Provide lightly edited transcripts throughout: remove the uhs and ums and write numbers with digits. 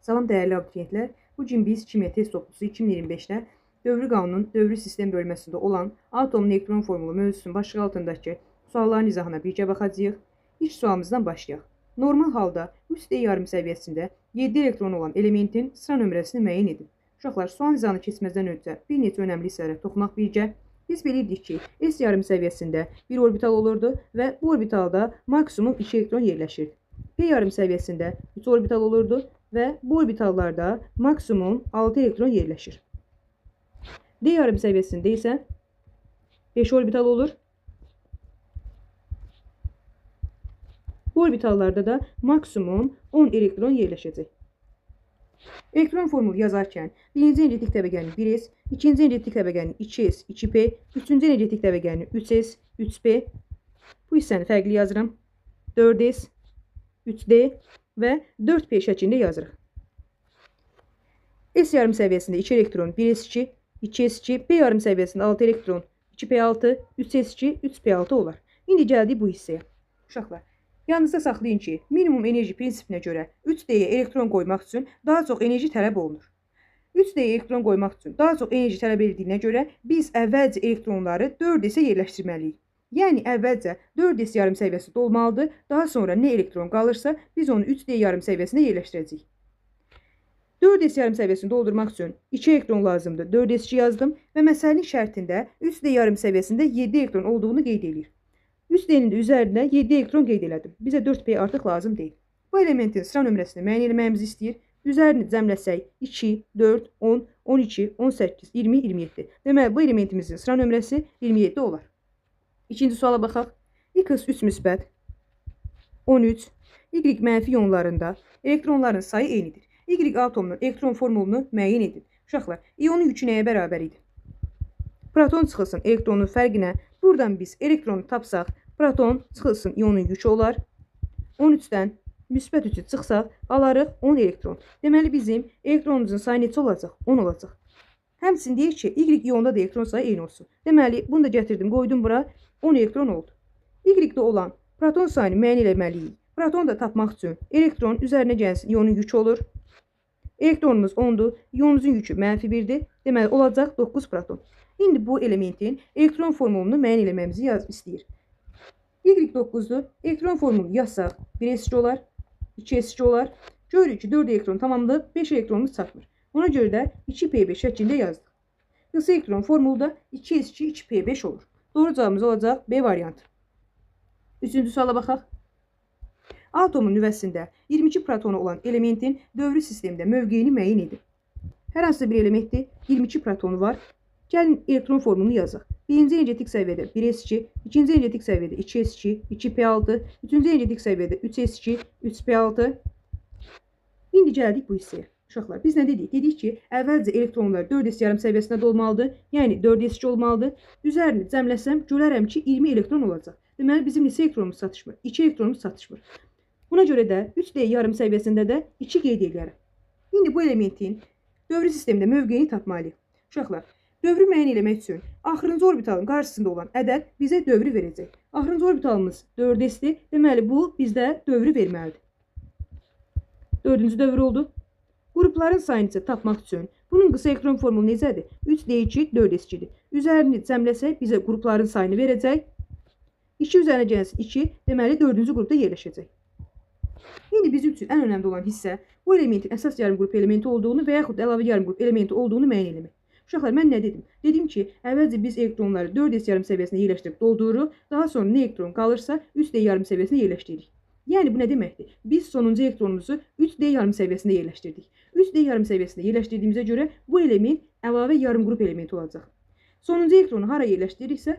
Salam dəyərli abituriyentlər. Bu gün biz kimya test toplusu 2025-də dövrü qanunun dövrü sistem bölməsində olan atomun elektron formulu mövzusunun başlığı altındakı sualların izahına birgə baxacağıq. İlk sualımızdan başlayaq. Normal halda 3D yarım səviyyəsində 7 elektron olan elementin sıra nömrəsini müəyyən edin. Uşaqlar, sual izahına keçməzdən öncə bir neçə önəmli hissələrə toxunaq birgə. Biz bilirdik ki, S yarım səviyyəsində bir orbital olurdu və bu orbitalda maksimum 2 elektron yerləşirdi. P yarım səviyyəsində 3 orbital olurdu və bu orbitallarda maksimum 6 elektron yerləşir. D yarım səviyyəsində isə 5 orbital olur. Bu orbitallarda da maksimum 10 elektron yerləşəcək. Elektron formulu yazarkən birinci energetik təbəqənin 1s, ikinci energetik təbəqənin 2s, 2p, üçüncü energetik təbəqənin 3s, 3p. Bu hissəni fərqli yazıram. 4s, 3d və 4p şəklində yazırıq. S yarım səviyyəsində 2 elektron 1s2, 2s2, P yarım səviyyəsində 6 elektron 2p6, 3s2, 3p6 olar. İndi gəldik bu hissəyə. Uşaqlar, yanınızda saxlayın ki, minimum enerji prinsipinə görə 3D'yə elektron qoymaq üçün daha çox enerji tələb olunur. 3D'yə elektron qoymaq üçün daha çox enerji tələb edildiyinə görə biz əvvəlcə elektronları 4S-ə yerləşdirməliyik. Yəni əvvəlcə 4S yarım səviyyəsi dolmalıdır, daha sonra nə elektron qalırsa biz onu 3D yarım səviyyəsinə yerləşdirəcəyik. 4S yarım səviyyəsini doldurmaq üçün 2 elektron lazımdır. 4S2 yazdım və məsələnin şərtində 3D yarım səviyyəsində 7 elektron olduğunu qeyd edir. 3D'nin də üzərində 7 elektron qeyd elədim. Bizə 4P artıq lazım deyil. Bu elementin sıra nömrəsini müəyyən etməyimizi istəyir. Üzərini cəmləsək 2, 4, 10, 12, 18, 20, 27. Deməli, bu elementimizin sıra nömrəsi 27 olar. İkinci suala baxaq. X 3 müsbət 13, Y mənfi iyonlarında elektronların sayı eynidir. Y atomunun elektron formulunu müəyyən edin. Uşaqlar, iyonun yükü nəyə bərabər idi? Proton çıxılsın elektronun fərqinə. Buradan biz elektronu tapsaq, proton çıxılsın iyonun yükü olar. 13-dən müsbət 3-ü çıxsaq, alarıq 10 elektron. Deməli, bizim elektronumuzun sayı neçə olacaq? 10 olacaq. Həmçinin deyir ki, Y iyonda da elektron sayı eyni olsun. Deməli, bunu da gətirdim, qoydum bura. 10 elektron oldu. Y-də olan proton sayını müəyyən etməliyik. Protonu da tapmaq üçün elektron üzərinə gəlsin, iyonun yükü olur. Elektronumuz 10-dur, iyonumuzun yükü mənfi 1-dir. Deməli, olacaq 9 proton. İndi bu elementin elektron formulunu müəyyən etməmizi istəyir. Y9-dur. Elektron formulu yazsaq 1s2 olar, 2s2 olar. Görürük ki, 4 elektron tamamlayıb 5 elektronumuz çatmır. Ona görə də 2p5 şəklində yazdıq. Qısa elektron formulu da 2s2, 2p5 olur. Doğru cavabımız olacaq B variantı. Üçüncü suala baxaq. Atomun nüvəsində 22 protonu olan elementin dövrü sistemdə mövqeyini müəyyən edin. Hər hansı bir elementdə 22 protonu var. Gəlin elektron formulunu yazaq. Birinci energetik səviyyədə 1s2, ikinci energetik səviyyədə 2s2, 2p6, üçüncü energetik səviyyədə 3s2, 3p6. İndi gəldik bu hissəyə. Uşaqlar, biz nə dedik? Dedik ki, əvvəlcə elektronlar 4s yarım səviyyəsində dolmalıdır. Yəni 4s2 olmalıdır. Üzərini cəmləsəm, görərəm ki, 20 elektron olacaq. Deməli, bizim neçə elektronumuz çatışmır? 2 elektronumuz çatışmır. Buna görə də 3D yarım səviyyəsində də 2 qeyd edərəm. İndi bu elementin dövrü sistemdə mövqeyini tapmalıyıq. Uşaqlar, dövrü müəyyən etmək üçün axırıncı orbitalın qarşısında olan ədəd bizə dövrü verəcək. Axırıncı orbitalımız 4s-dir. Deməli, bu bizdə dövrü verməlidir. Dördüncü dövr oldu. Qrupların sayını isə tapmaq üçün bunun qısa elektron formulu necədir? 3d2, 4s2-dir. Üzərini cəmləsək bizə qrupların sayını verəcək. 2 üzərinə gəlsin 2, deməli 4-cü qrupda yerləşəcək. İndi bizim üçün ən önəmli olan hissə bu elementin əsas yarım qrup elementi olduğunu və yaxud əlavə yarım qrup elementi olduğunu müəyyən etmək. Uşaqlar, mən nə dedim? Dedim ki, əvvəlcə biz elektronları 4s yarım səviyyəsinə yerləşdirib doldururuq, daha sonra nə elektron qalırsa 3d yarım səviyyəsinə yerləşdiririk. Yəni, bu nə deməkdir? Biz sonuncu elektronumuzu 3d yarım səviyyəsində yerləşdirdik. 3d yarım səviyyəsində yerləşdirdiyimizə görə bu element əlavə yarım qrup elementi olacaq. Sonuncu elektronu hara yerləşdiririksə,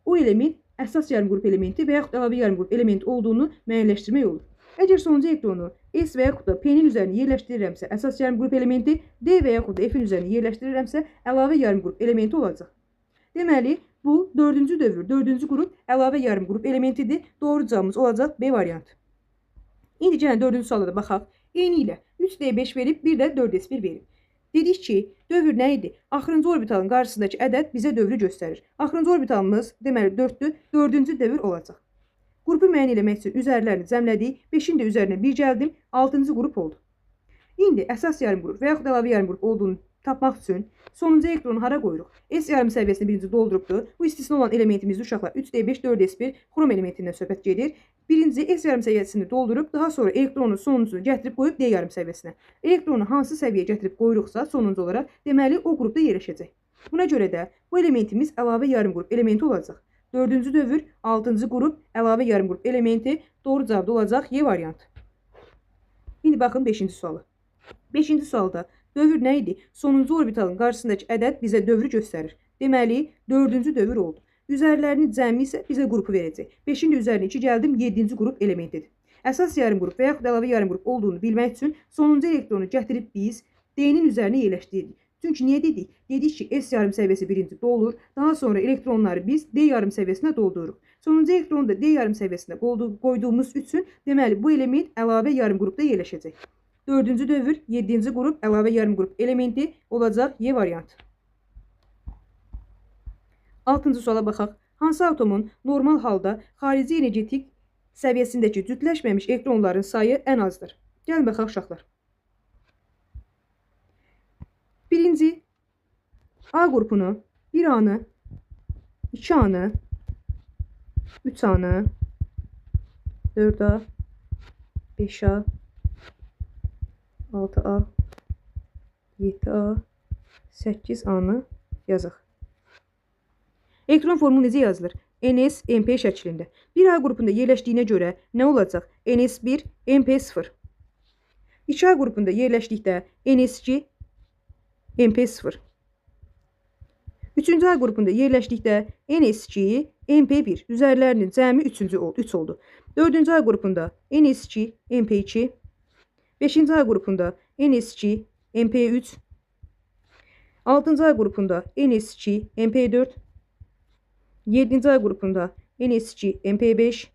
o element əsas yarım qrup elementi və yaxud əlavə yarım qrup elementi olduğunu müəyyənləşdirmək olur. Əgər sonuncu elektronu S və yaxud da P-nin üzərinə yerləşdirirəmsə, əsas yarım qrup elementi, D və yaxud da F-in üzərinə yerləşdirirəmsə, əlavə yarım qrup elementi olacaq. Deməli, bu 4-cü dövr, 4-cü qrup əlavə yarım qrup elementidir. Doğru cavabımız olacaq B variantı. İndi gəlin 4-cü suala da baxaq. Eyni ilə 3D5 verib, bir də 4S1 verib. Dedik ki, dövr nə idi? Axırıncı orbitalın qarşısındakı ədəd bizə dövrü göstərir. Axırıncı orbitalımız deməli 4-dür, 4-cü dövr olacaq. Qrupu müəyyən etmək üçün üzərlərini cəmlədik. 5-in də üzərinə 1 gəldim, 6-cı qrup oldu. İndi əsas yarımqrup və yaxud əlavə yarımqrup olduğunu tapmaq üçün sonuncu elektronu hara qoyuruq? S yarım səviyyəsini birinci doldurubdur. Bu istisna olan elementimizdə uşaqlar 3D5, 4S1 xrom elementindən söhbət gedir. Birinci S yarım səviyyəsini doldurub, daha sonra elektronun sonuncunu gətirib qoyub D yarım səviyyəsinə. Elektronu hansı səviyyəyə gətirib qoyuruqsa sonuncu olaraq, deməli o qrupda yerləşəcək. Buna görə də bu elementimiz əlavə yarımqrup elementi olacaq. 4-cü dövr, 6-cı qrup, əlavə yarımqrup elementi doğru cavabda olacaq Y variantı. İndi baxın 5-ci sualı. 5-ci sualda dövr nə idi? Sonuncu orbitalın qarşısındakı ədəd bizə dövrü göstərir. Deməli, 4-cü dövr oldu. Üzərlərinin cəmi isə bizə qrupu verəcək. 5-in üzərinə 2 gəldim, 7-ci qrup elementidir. Əsas yarımqrup və yaxud əlavə yarımqrup olduğunu bilmək üçün sonuncu elektronu gətirib biz D-nin üzərinə yerləşdiririk. Çünki niyə dedik? Dedik ki, S yarım səviyyəsi birinci dolur, daha sonra elektronları biz D yarım səviyyəsinə doldururuq. Sonuncu elektronu da D yarım səviyyəsinə qoyduğumuz üçün, deməli, bu element əlavə yarımqrupda yerləşəcək. 4-cü dövr, 7-ci qrup, əlavə yarımqrup elementi olacaq Y variantı. 6-cı suala baxaq. Hansı atomun normal halda xarici energetik səviyyəsindəki cütləşməmiş elektronların sayı ən azdır? Gəlin baxaq uşaqlar. Birinci A qrupunu 1 anı, 2 anı, 3 anı, 4A, 5A, 6A, 7A, 8 anı yazıq. Elektron formu necə yazılır? NS-MP şəklində. 1A qrupunda yerləşdiyinə görə nə olacaq? NS1, MP0. 2A qrupunda yerləşdikdə NS2, MP0. 3-cü A qrupunda yerləşdikdə NS2, MP1. Üzərlərinin cəmi 3 oldu. 4-cü A qrupunda NS2, MP2. 5-ci A qrupunda NS2, MP3. 6-cı A qrupunda NS2, MP4. 7-ci A qrupunda NS2, MP5.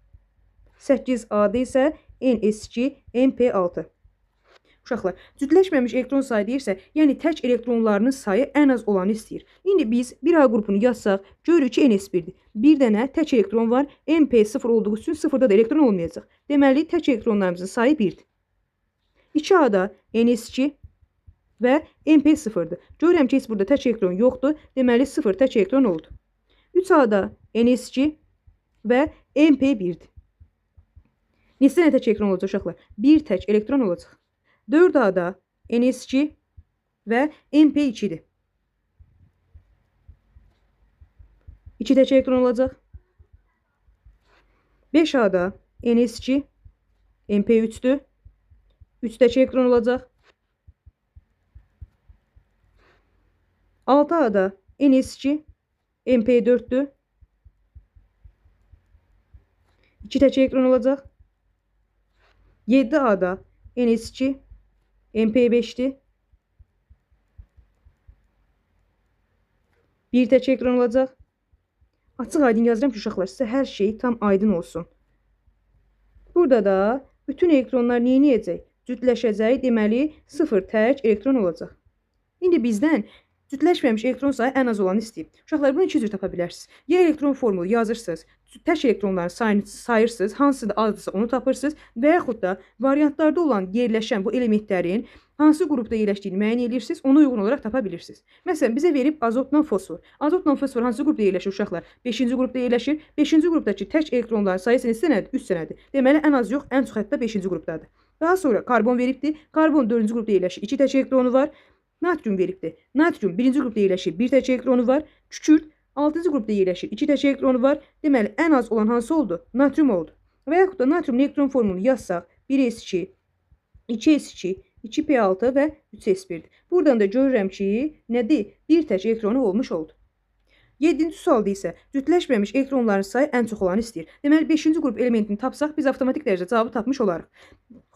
8A'da isə NS2, MP6. Uşaqlar, cütləşməmiş elektron sayı deyirsə, yəni tək elektronlarının sayı ən az olanı istəyir. İndi biz 1A qrupunu yazsaq, görürük ki, NS1-dir. Bir dənə tək elektron var, MP0 olduğu üçün 0-da da elektron olmayacaq. Deməli, tək elektronlarımızın sayı 1-dir. 2A-da NS2 və MP0-dır. Görürəm ki, heç burada tək elektron yoxdur. Deməli, 0 tək elektron oldu. 3A-da NS2 və MP1-dir. Neçə dənə tək elektron olacaq uşaqlar? 1 tək elektron olacaq. 4A-da NS2 və MP2-dir. 2 tək elektron olacaq. 5A-da NS2, MP3-dür. 3 tək elektron olacaq. 6A-da NS2, MP4-dür. 2 tək elektron olacaq. 7A-da NS2, MP5'ti. Bir tək elektron olacaq. Açıq aydın yazıram ki, uşaqlar, sizə hər şey tam aydın olsun. Burada da bütün elektronlar neyəcək? Cütləşəcək, deməli 0 tək elektron olacaq. İndi bizdən cütləşməmiş elektron sayı ən az olanı istəyib. Uşaqlar, bunu iki cür tapa bilərsiniz. Ya elektron formulu yazırsınız, tək elektronların sayını sayırsınız, hansı da azdısa onu tapırsınız və yaxud da variantlarda olan yerləşən bu elementlərin hansı qrupda yerləşdiyini müəyyən edirsiniz, ona uyğun olaraq tapa bilirsiniz. Məsələn, bizə verib azotla fosfor. Azotla fosfor hansı qrupda yerləşir uşaqlar? 5-ci qrupda yerləşir. 5-ci qrupdakı tək elektronların sayısı neçə dənədir? 3 dənədir. Deməli, ən az yox, ən çox hətta 5-ci qrupdadır. Daha sonra karbon veribdir. Karbon 4-cü qrupda yerləşir. 2 tək elektronu var. Natrium veribdir. Natrium 1-ci qrupda yerləşir. 1 tək elektronu var. Kükürt 6-cı qrupda yerləşir. 2 tək elektronu var. Deməli, ən az olan hansı oldu? Natrium oldu. Və yaxud da natriumun elektron formulunu yazsaq, 1s2, 2s2, 2p6 və 3s1'dir. Buradan da görürəm ki, nədir? Bir tək elektronu olmuş oldu. 7-ci sualda isə cütləşməmiş elektronların sayı ən çox olanı istəyir. Deməli, 5-ci qrup elementini tapsaq, biz avtomatik dərəcədə cavabı tapmış olarıq.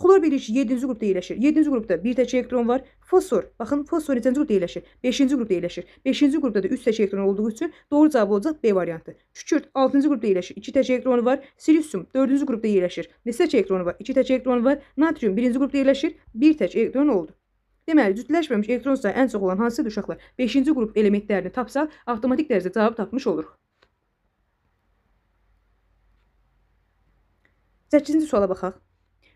Xlor bilir ki, 7-ci qrupda yerləşir. 7-ci qrupda bir tək elektron var. Fosfor, baxın, fosfor neçənci qrupda yerləşir? 5-ci qrupda yerləşir. 5-ci qrupda da 3 tək elektron olduğu üçün doğru cavab olacaq B variantı. Kükürt 6-cı qrupda yerləşir. 2 tək elektronu var. Silisyum 4-cü qrupda yerləşir. Neçə tək elektronu var? 2 tək elektronu var. Natrium 1-ci qrupda yerləşir. 1 tək elektron oldu. Deməli, cütləşməmiş elektron sayı ən çox olan hansıdır uşaqlar? 5-ci qrup elementlərini tapsaq, avtomatik dərəcədə cavab tapmış oluruq. 8-ci suala baxaq.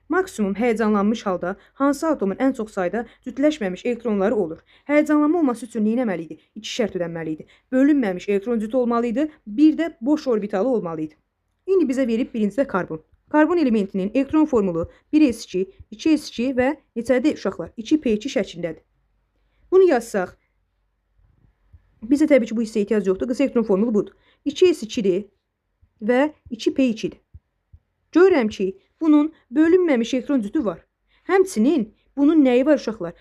Maksimum həyəcanlanmış halda hansı atomun ən çox sayda cütləşməmiş elektronları olur? Həyəcanlanma olması üçün nə etməli idi? İki şərt ödənməli idi. Bölünməmiş elektron cütü olmalı idi, bir də boş orbitalı olmalı idi. İndi bizə verib birincidə karbon. Karbon elementinin elektron formulu 1s2, 2s2 və neçədir uşaqlar? 2p2 şəklindədir. Bunu yazsaq, bizə təbii ki bu hissəyə ehtiyac yoxdur. Qısa elektron formulu budur. 2s2-dir və 2p2-dir. Görürəm ki, bunun bölünməmiş elektron cütü var. Həmçinin bunun nəyi var uşaqlar?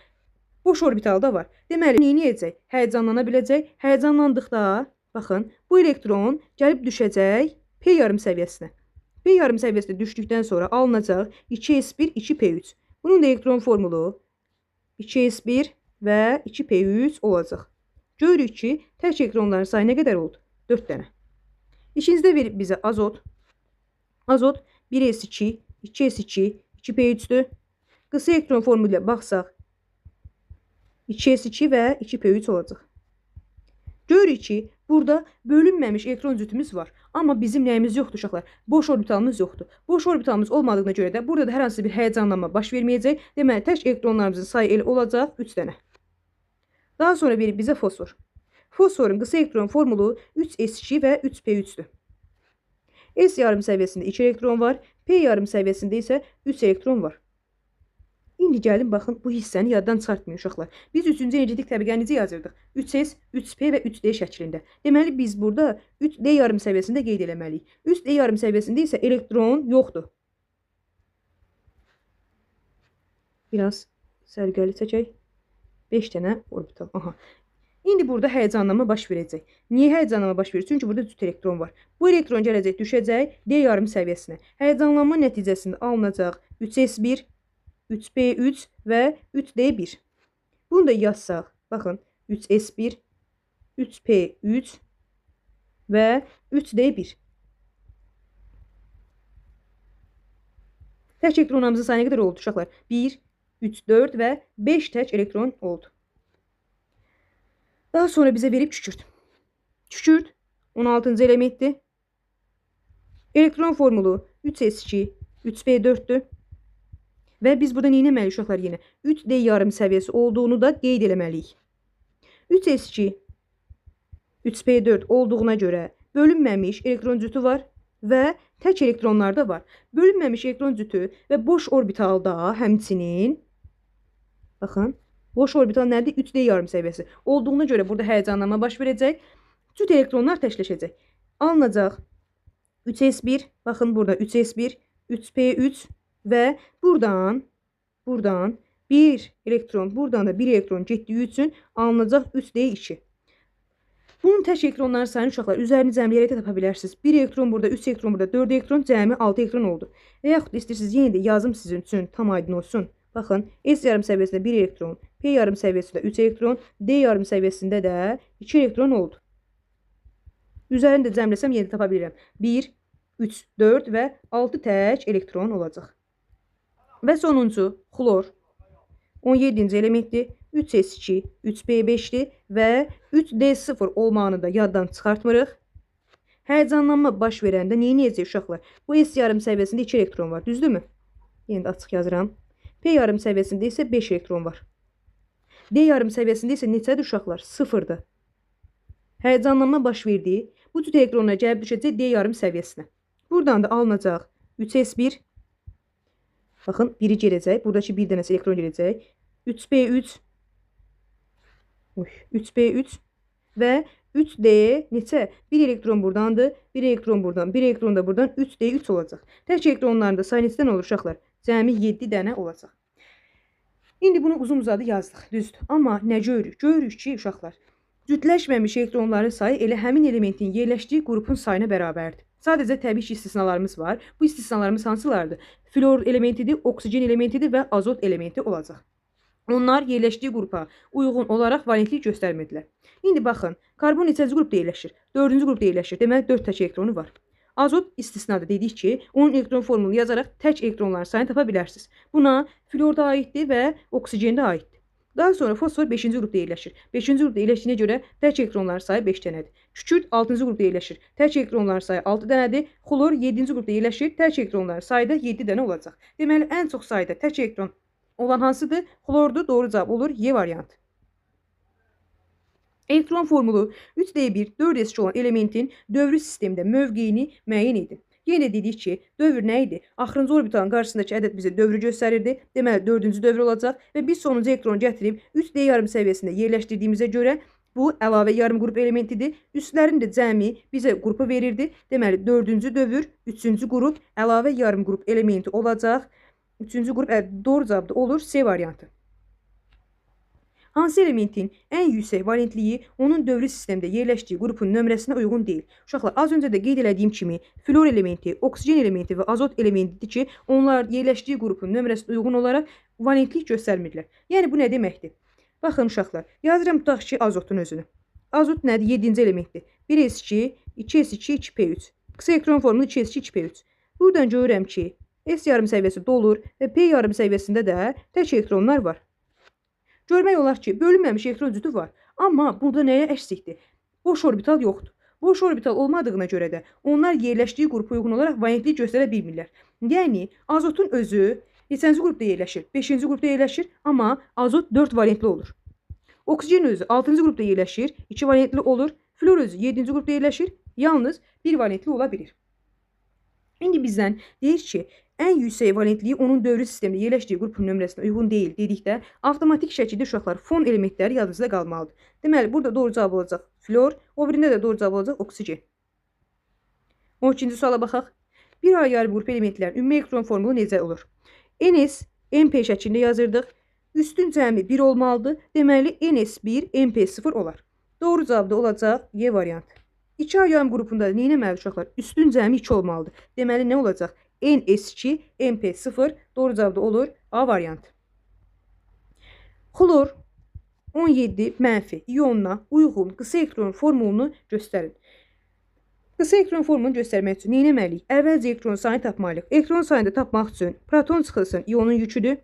Boş orbitalda var. Deməli, nə edəcək? Həyəcanlana biləcək. Həyəcanlandıqda, baxın, bu elektron gəlib düşəcək p yarım səviyyəsinə. P yarım səviyyəsinə düşdükdən sonra alınacaq 2s1, 2p3. Bunun da elektron formulu 2s1 və 2p3 olacaq. Görürük ki, tək elektronların sayı nə qədər oldu? 4 dənə. İkincidə verib bizə azot. Azot 1s2, 2s2, 2p3'dür. Qısa elektron formulu ilə baxsaq 2s2 və 2p3 olacaq. Görürük ki, burada bölünməmiş elektron cütümüz var. Amma bizim nəyimiz yoxdur uşaqlar? Boş orbitalımız yoxdur. Boş orbitalımız olmadığına görə də burada da hər hansı bir həyəcanlanma baş verməyəcək. Deməli, tək elektronlarımızın sayı elə olacaq 3 dənə. Daha sonra verib bizə fosfor. Fosforun qısa elektron formulu 3s2 və 3p3'dür. S yarım səviyyəsində 2 elektron var. P yarım səviyyəsində isə 3 elektron var. İndi gəlin, baxın, bu hissəni yaddan çıxartmayın uşaqlar. Biz 3-cü energetik təbəqəni necə yazırdıq? 3s, 3p və 3d şəklində. Deməli, biz burada 3d yarım səviyyəsində qeyd eləməliyik. 3d yarım səviyyəsində isə elektron yoxdur. Biraz sərgəli çəkək. 5 dənə orbital. Aha. İndi burada həyəcanlanma baş verəcək. Niyə həyəcanlanma baş verir? Çünki burada cüt elektron var. Bu elektron gələcək, düşəcək D yarım səviyyəsinə. Həyəcanlanma nəticəsində alınacaq 3s1, 3p3 və 3d1. Bunu da yazsaq, baxın, 3s1, 3p3 və 3d1. Tək elektronlarımızın sayı nə qədər oldu uşaqlar? 1, 3, 4 və 5 tək elektron oldu. Daha sonra bizə verib kükürt. Kükürt 16-cı elementdir. Elektron formulu 3s2, 3p4'dür. Və biz burada nə etməliyik uşaqlar yenə? 3d yarım səviyyəsi olduğunu da qeyd eləməliyik. 3s2, 3p4 olduğuna görə bölünməmiş elektron cütü var və tək elektronlar da var. Bölünməmiş elektron cütü və boş orbitalda həmçinin, baxın, boş orbital nədir? 3d yarım səviyyəsi olduğuna görə burada həyəcanlanma baş verəcək. Cüt elektronlar təşləşəcək. Alınacaq 3s1, baxın burada 3s1, 3p3 və buradan bir elektron, buradan da bir elektron getdiyi üçün alınacaq 3d2. Bunun tək elektronların sayını uşaqlar üzərini cəmləyərək də tapa bilərsiniz. 1 elektron burada, 3 elektron burada, 4 elektron, cəmi 6 elektron oldu. Və yaxud da istəyirsiniz yenə də yazım sizin üçün tam aydın olsun. Baxın, S yarım səviyyəsində 1 elektron, P yarım səviyyəsində 3 elektron, D yarım səviyyəsində də 2 elektron oldu. Üzərini də cəmləsəm yenə də tapa bilirəm. 1, 3, 4 və 6 tək elektron olacaq. Və sonuncu, xlor. 17-ci elementdir. 3s2, 3p5'dir və 3d0 olmağını da yaddan çıxartmırıq. Həyəcanlanma baş verəndə nə edəcək uşaqlar? Bu S yarım səviyyəsində 2 elektron var, düzdürmü? Yenə də açıq yazıram. P yarım səviyyəsində isə 5 elektron var. D yarım səviyyəsində isə neçədir uşaqlar? 0'dır. Həyəcanlanma baş verdiyi bu cüt elektronlar gəlib düşəcək D yarım səviyyəsinə. Buradan da alınacaq 3s1. Baxın, biri gələcək. Buradakı bir dənəsi elektron gələcək. 3p3 3p3 və 3d neçə? 1 elektron buradandır, 1 elektron buradan, 1 elektron da buradan, 3d3 olacaq. Tək elektronların da sayı neçədən olur uşaqlar? Cəmi 7 dənə olacaq. İndi bunu uzun-uzadı yazdıq, düzdür. Amma nə görürük? Görürük ki, uşaqlar, cütləşməmiş elektronların sayı elə həmin elementin yerləşdiyi qrupun sayına bərabərdir. Sadəcə təbii ki, istisnalarımız var. Bu istisnalarımız hansılardır? Flor elementidir, oksigen elementidir və azot elementi olacaq. Onlar yerləşdiyi qrupa uyğun olaraq valentlik göstərmədilər. İndi baxın, karbon neçənci qrupda yerləşir? 4-cü qrupda yerləşir. Deməli, 4 tək elektronu var. Azot istisnadır. Dedik ki, onun elektron formulunu yazaraq tək elektronların sayını tapa bilərsiniz. Buna flor da aiddir və oksigen də aiddir. Daha sonra fosfor 5-ci qrupda yerləşir. 5-ci qrupda yerləşdiyinə görə tək elektronların sayı 5 dənədir. Kükürt 6-cı qrupda yerləşir. Tək elektronların sayı 6 dənədir. Xlor 7-ci qrupda yerləşir. Tək elektronların sayı da 7 dənə olacaq. Deməli, ən çox sayda tək elektron olan hansıdır? Xlordur. Doğru cavab olur Y variantı. Elektron formulu 3D1, 4S2 olan elementin dövrü sistemdə mövqeyini müəyyən edin. Yenə dedik ki, dövr nə idi? Axırıncı orbitalın qarşısındakı ədəd bizə dövrü göstərirdi. Deməli, 4-cü dövr olacaq və biz sonuncu elektronu gətirib 3D yarım səviyyəsində yerləşdirdiyimizə görə bu əlavə yarım qrup elementidir. Üstlərin də cəmi bizə qrupu verirdi. Deməli, 4-cü dövr, 3-cü qrup, əlavə yarım qrup elementi olacaq. 3-cü qrup doğru cavab da olur C variantı. Hansı elementin ən yüksək valentliyi onun dövrü sistemdə yerləşdiyi qrupun nömrəsinə uyğun deyil? Uşaqlar, az öncə də qeyd elədiyim kimi, flor elementi, oksigen elementi və azot elementidir ki, onlar yerləşdiyi qrupun nömrəsinə uyğun olaraq valentlik göstərmirlər. Yəni, bu nə deməkdir? Baxın, uşaqlar, yazıram tutaq ki, azotun özünü. Azot nədir? 7-ci elementdir. 1S2, 2S2, 2P3. Qısa elektron formulu 2S2, 2P3. Buradan görürəm ki, S yarım səviyyəsi dolur və P yarım səviyyəsində də tək elektronlar var. Görmək olar ki, bölünməmiş elektron cütü var. Amma burada nəyə əksikdir? Boş orbital yoxdur. Boş orbital olmadığına görə də onlar yerləşdiyi qrupa uyğun olaraq valentlik göstərə bilmirlər. Yəni, azotun özü neçənci qrupda yerləşir? 5-ci qrupda yerləşir, amma azot 4 valentli olur. Oksigen özü 6-cı qrupda yerləşir, 2 valentli olur. Flor özü 7-ci qrupda yerləşir, yalnız 1 valentli ola bilir. İndi bizdən deyir ki, ən yüksək valentliyi onun dövrü sistemdə yerləşdiyi qrupun nömrəsinə uyğun deyil dedikdə, avtomatik şəkildə uşaqlar fon elementləri yadınızda qalmalıdır. Deməli, burada doğru cavab olacaq flor, o birində də doğru cavab olacaq oksigen. 12-ci suala baxaq. Bir yarı qrup elementlərin ümumi elektron formulu necə olur? NS, MP şəklində yazırdıq. Üstün cəmi 1 olmalıdır. Deməli, NS1, MP0 olar. Doğru cavab da olacaq Y variantı. 2 yarım qrupunda nə etməli uşaqlar? Üstün cəmi 2 olmalıdır. Deməli, nə olacaq? NS2, MP0 doğru cavab da olur A variantı. Xlor 17 mənfi ionuna uyğun qısa elektron formulunu göstərin. Qısa elektron formulunu göstərmək üçün nə etməliyik? Əvvəlcə elektron sayını tapmalıyıq. Elektron sayını da tapmaq üçün proton çıxılsın ionun yüküdür.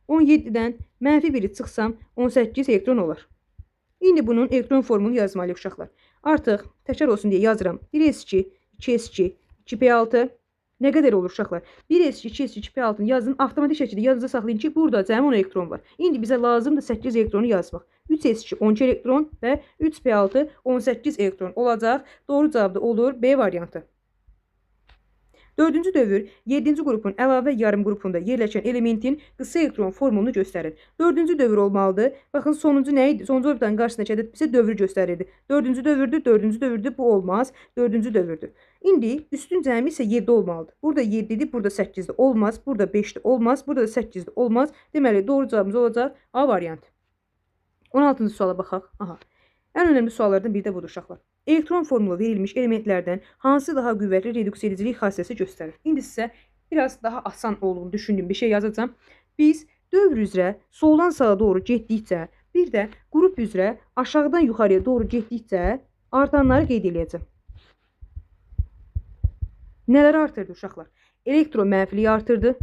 17-dən mənfi 1-i çıxsam 18 elektron olar. İndi bunun elektron formulunu yazmalıyıq uşaqlar. Artıq təkrar olsun deyə yazıram. 1S2, 2S2, 2P6 nə qədər olur uşaqlar? 1S2, 2S2, 2P6-nı yazın. Avtomatik şəkildə yadınızda saxlayın ki, burada cəmi 10 elektron var. İndi bizə lazımdır 8 elektronu yazmaq. 3S2 12 elektron və 3P6 18 elektron olacaq. Doğru cavab da olur B variantı. 4-cü dövr 7-ci qrupun əlavə yarım qrupunda yerləşən elementin qısa elektron formulunu göstərir. 4-cü dövr olmalıdır. Baxın, sonuncu nə idi? Sonuncu orbitalın qarşısındakı ədəd bizə dövrü göstərirdi. 4-cü dövrdür, 4-cü dövrdür. Bu olmaz. 4-cü dövrdür. İndi üstün cəmi isə 7 olmalıdır. Burada 7-dir, burada 8-dir. Olmaz. Burada 5-dir. Olmaz. Burada da 8-dir. Olmaz. Deməli, doğru cavabımız olacaq A variantı. 16-cı suala baxaq. Aha. Ən önəmli suallardan biri də budur uşaqlar. Elektron formulu verilmiş elementlərdən hansı daha qüvvətli redüks edicilik xassəsi göstərir? İndi sizə biraz daha asan olduğunu düşündüyüm bir şey yazacağam. Biz dövr üzrə soldan sağa doğru getdikcə, bir də qrup üzrə aşağıdan yuxarıya doğru getdikcə artanları qeyd edəcəm. Nələr artırdı uşaqlar? Elektro mənfiliyi artırdı,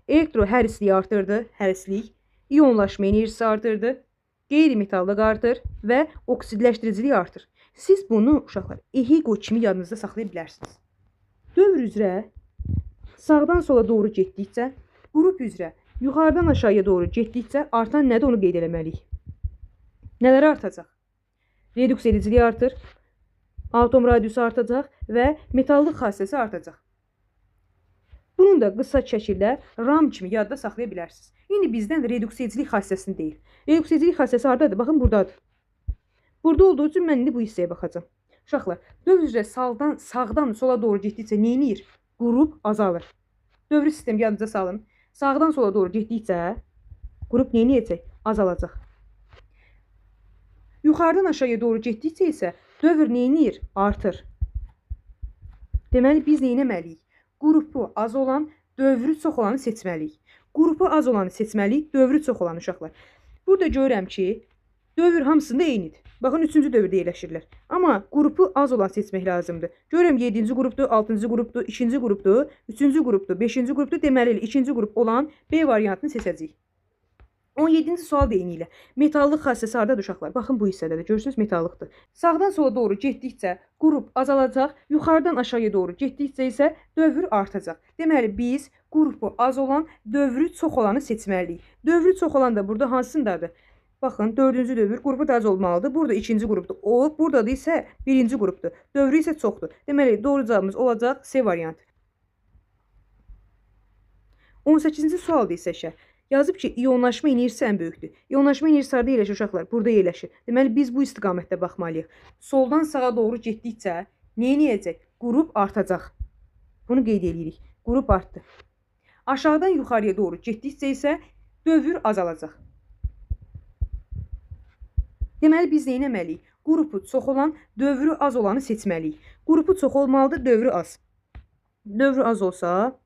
elektro hərisliyi artırdı, hərislik, ionlaşma enerjisi artırdı, qeyri-metallıq artır və oksidləşdiricilik artır. Siz bunu uşaqlar EHEGO kimi yadınızda saxlaya bilərsiniz. Dövr üzrə sağdan sola doğru getdikcə, qrup üzrə yuxarıdan aşağıya doğru getdikcə artan nədir onu qeyd eləməliyik. Nələr artacaq? Redüks ediciliyi artır, atom radiusu artacaq və metallıq xassəsi artacaq. Bunun da qısa şəkildə RAM kimi yadda saxlaya bilərsiniz. İndi bizdən redüks edicilik xassəsini deyil. Redüks edicilik xassəsi haradadır? Baxın, buradadır. Burada olduğu üçün mən indi bu hissəyə baxacağım. Uşaqlar, dövr üzrə sağdan sola doğru getdikcə nə edir? Qrup azalır. Dövrü sistemi yadınıza salın. Sağdan sola doğru getdikcə qrup nə edəcək? Azalacaq. Yuxarıdan aşağıya doğru getdikcə isə dövr nə edir? Artır. Deməli, biz nə etməliyik? Qrupu az olan, dövrü çox olanı seçməliyik. Qrupu az olanı seçməliyik, dövrü çox olanı uşaqlar. Burada görürəm ki, dövr hamısında eynidir. Baxın, 3-cü dövrdə yerləşirlər. Amma qrupu az olan seçmək lazımdır. Görürəm 7-ci qrupdur, 6-cı qrupdur, 2-ci qrupdur, 3-cü qrupdur, 5-ci qrupdur. Deməli, 2-ci qrup olan B variantını seçəcəyik. 17-ci sual deyini ilə metallıq xassəsi hardadır uşaqlar? Baxın bu hissədədir. Görürsünüz metallıqdır. Sağdan sola doğru getdikcə qrup azalacaq, yuxarıdan aşağıya doğru getdikcə isə dövr artacaq. Deməli biz qrupu az olan, dövrü çox olanı seçməliyik. Dövrü çox olan da burada hansındadır? Baxın, 4-cü dövr qrupu da az olmalıdır. Burada 2-ci qrupdur. O, burada da isə 1-ci qrupdur. Dövrü isə çoxdur. Deməli doğru cavabımız olacaq C variantı. 18-ci sualda isə yazıb ki, iyonlaşma enerjisi ən böyükdür. İyonlaşma enerjisi harda yerləşir uşaqlar? Burada yerləşir. Deməli biz bu istiqamətdə baxmalıyıq. Soldan sağa doğru getdikcə nə edəcək? Qrup artacaq. Bunu qeyd edirik. Qrup artdı. Aşağıdan yuxarıya doğru getdikcə isə dövr azalacaq. Deməli biz nə etməliyik? Qrupu çox olan, dövrü az olanı seçməliyik. Qrupu çox olmalıdır, dövrü az. Dövrü az olsa,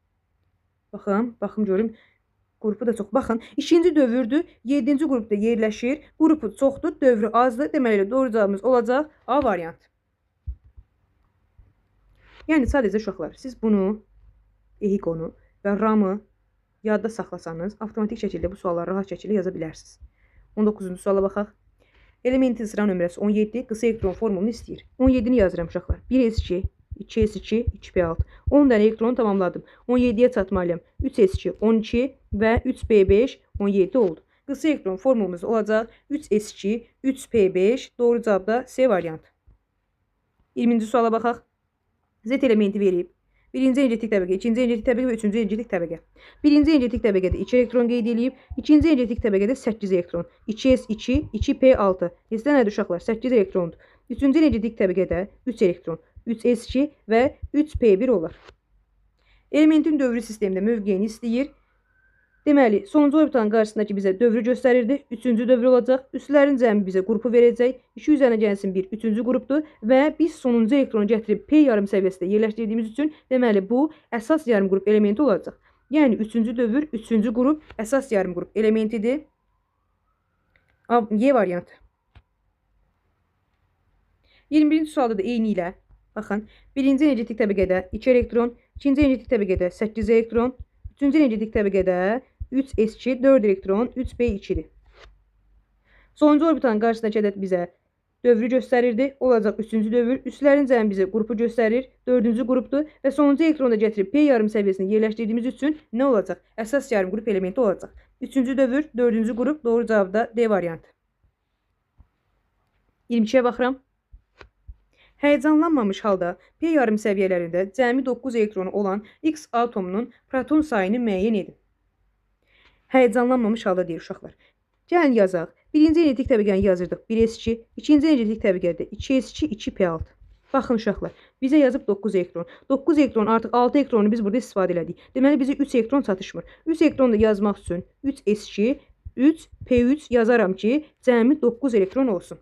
baxın görüm. Qrupu da çox. Baxın, 2-ci dövrdür, 7-ci qrupda yerləşir. Qrupu çoxdur, dövrü azdır. Deməli, doğru cavabımız olacaq A variantı. Yəni, sadəcə uşaqlar, siz bunu, EHİQ-onu və RAM-ı yadda saxlasanız, avtomatik şəkildə bu sualları rahat şəkildə yaza bilərsiniz. 19-cu suala baxaq. Elementin sıra nömrəsi 17, qısa elektron formulunu istəyir. 17-ni yazıram uşaqlar. 1s2, 2s2, 2p6. 10 dənə elektronu tamamladım. 17-yə çatmalıyam. 3s2, 12 və 3p5, 17 oldu. Qısa elektron formulumuz olacaq 3s2, 3p5, doğru cavab da C variantı. 20-ci suala baxaq. Z elementi verib. Birinci energetik təbəqə, ikinci energetik təbəqə və üçüncü energetik təbəqə. Birinci energetik təbəqədə 2 elektron qeyd edilib. İkinci energetik təbəqədə 8 elektron. 2s2, 2p6. Neçə nədir uşaqlar? 8 elektrondur. Üçüncü energetik təbəqədə 3 elektron. 3s2 və 3p1 olar. Elementin dövrü sistemdə mövqeyini istəyir. Deməli, sonuncu orbitalın qarşısındakı bizə dövrü göstərirdi. Üçüncü dövr olacaq. Üslərin cəmi bizə qrupu verəcək. 2 üzərinə gəlsin 1, üçüncü qrupdur. Və biz sonuncu elektronu gətirib P yarım səviyyəsində yerləşdirdiyimiz üçün, deməli, bu əsas yarım qrup elementi olacaq. Yəni, üçüncü dövr, üçüncü qrup əsas yarım qrup elementidir. Y variantı. 21-ci sualda da eyni ilə, baxın, birinci energetik təbəqədə 2 elektron, ikinci energetik təbəqədə 8 elektron, üçüncü energetik təbəqədə 3s2, 4 elektron, 3p2-dir. Sonuncu orbitalın qarşısındakı ədəd bizə dövrü göstərirdi. Olacaq üçüncü dövr. Üslərin cəmi bizə qrupu göstərir. Dördüncü qrupdur. Və sonuncu elektronu da gətirib P yarım səviyyəsində yerləşdirdiyimiz üçün nə olacaq? Əsas yarım qrup elementi olacaq. Üçüncü dövr, dördüncü qrup, doğru cavab da D variantı. 22-yə baxıram. Həyəcanlanmamış halda P yarım səviyyələrində cəmi 9 elektronu olan X atomunun proton sayını müəyyən edin. Həyəcanlanmamış halda deyir uşaqlar. Gəlin yazaq. Birinci energetik təbəqəni yazırdıq 1s2, ikinci energetik təbəqədə 2s2, 2p6. Baxın uşaqlar, bizə yazıb 9 elektron. 9 elektron artıq 6 elektronu biz burada istifadə elədik. Deməli, bizə 3 elektron çatışmır. 3 elektron da yazmaq üçün 3s2, 3p3 yazaram ki, cəmi 9 elektron olsun.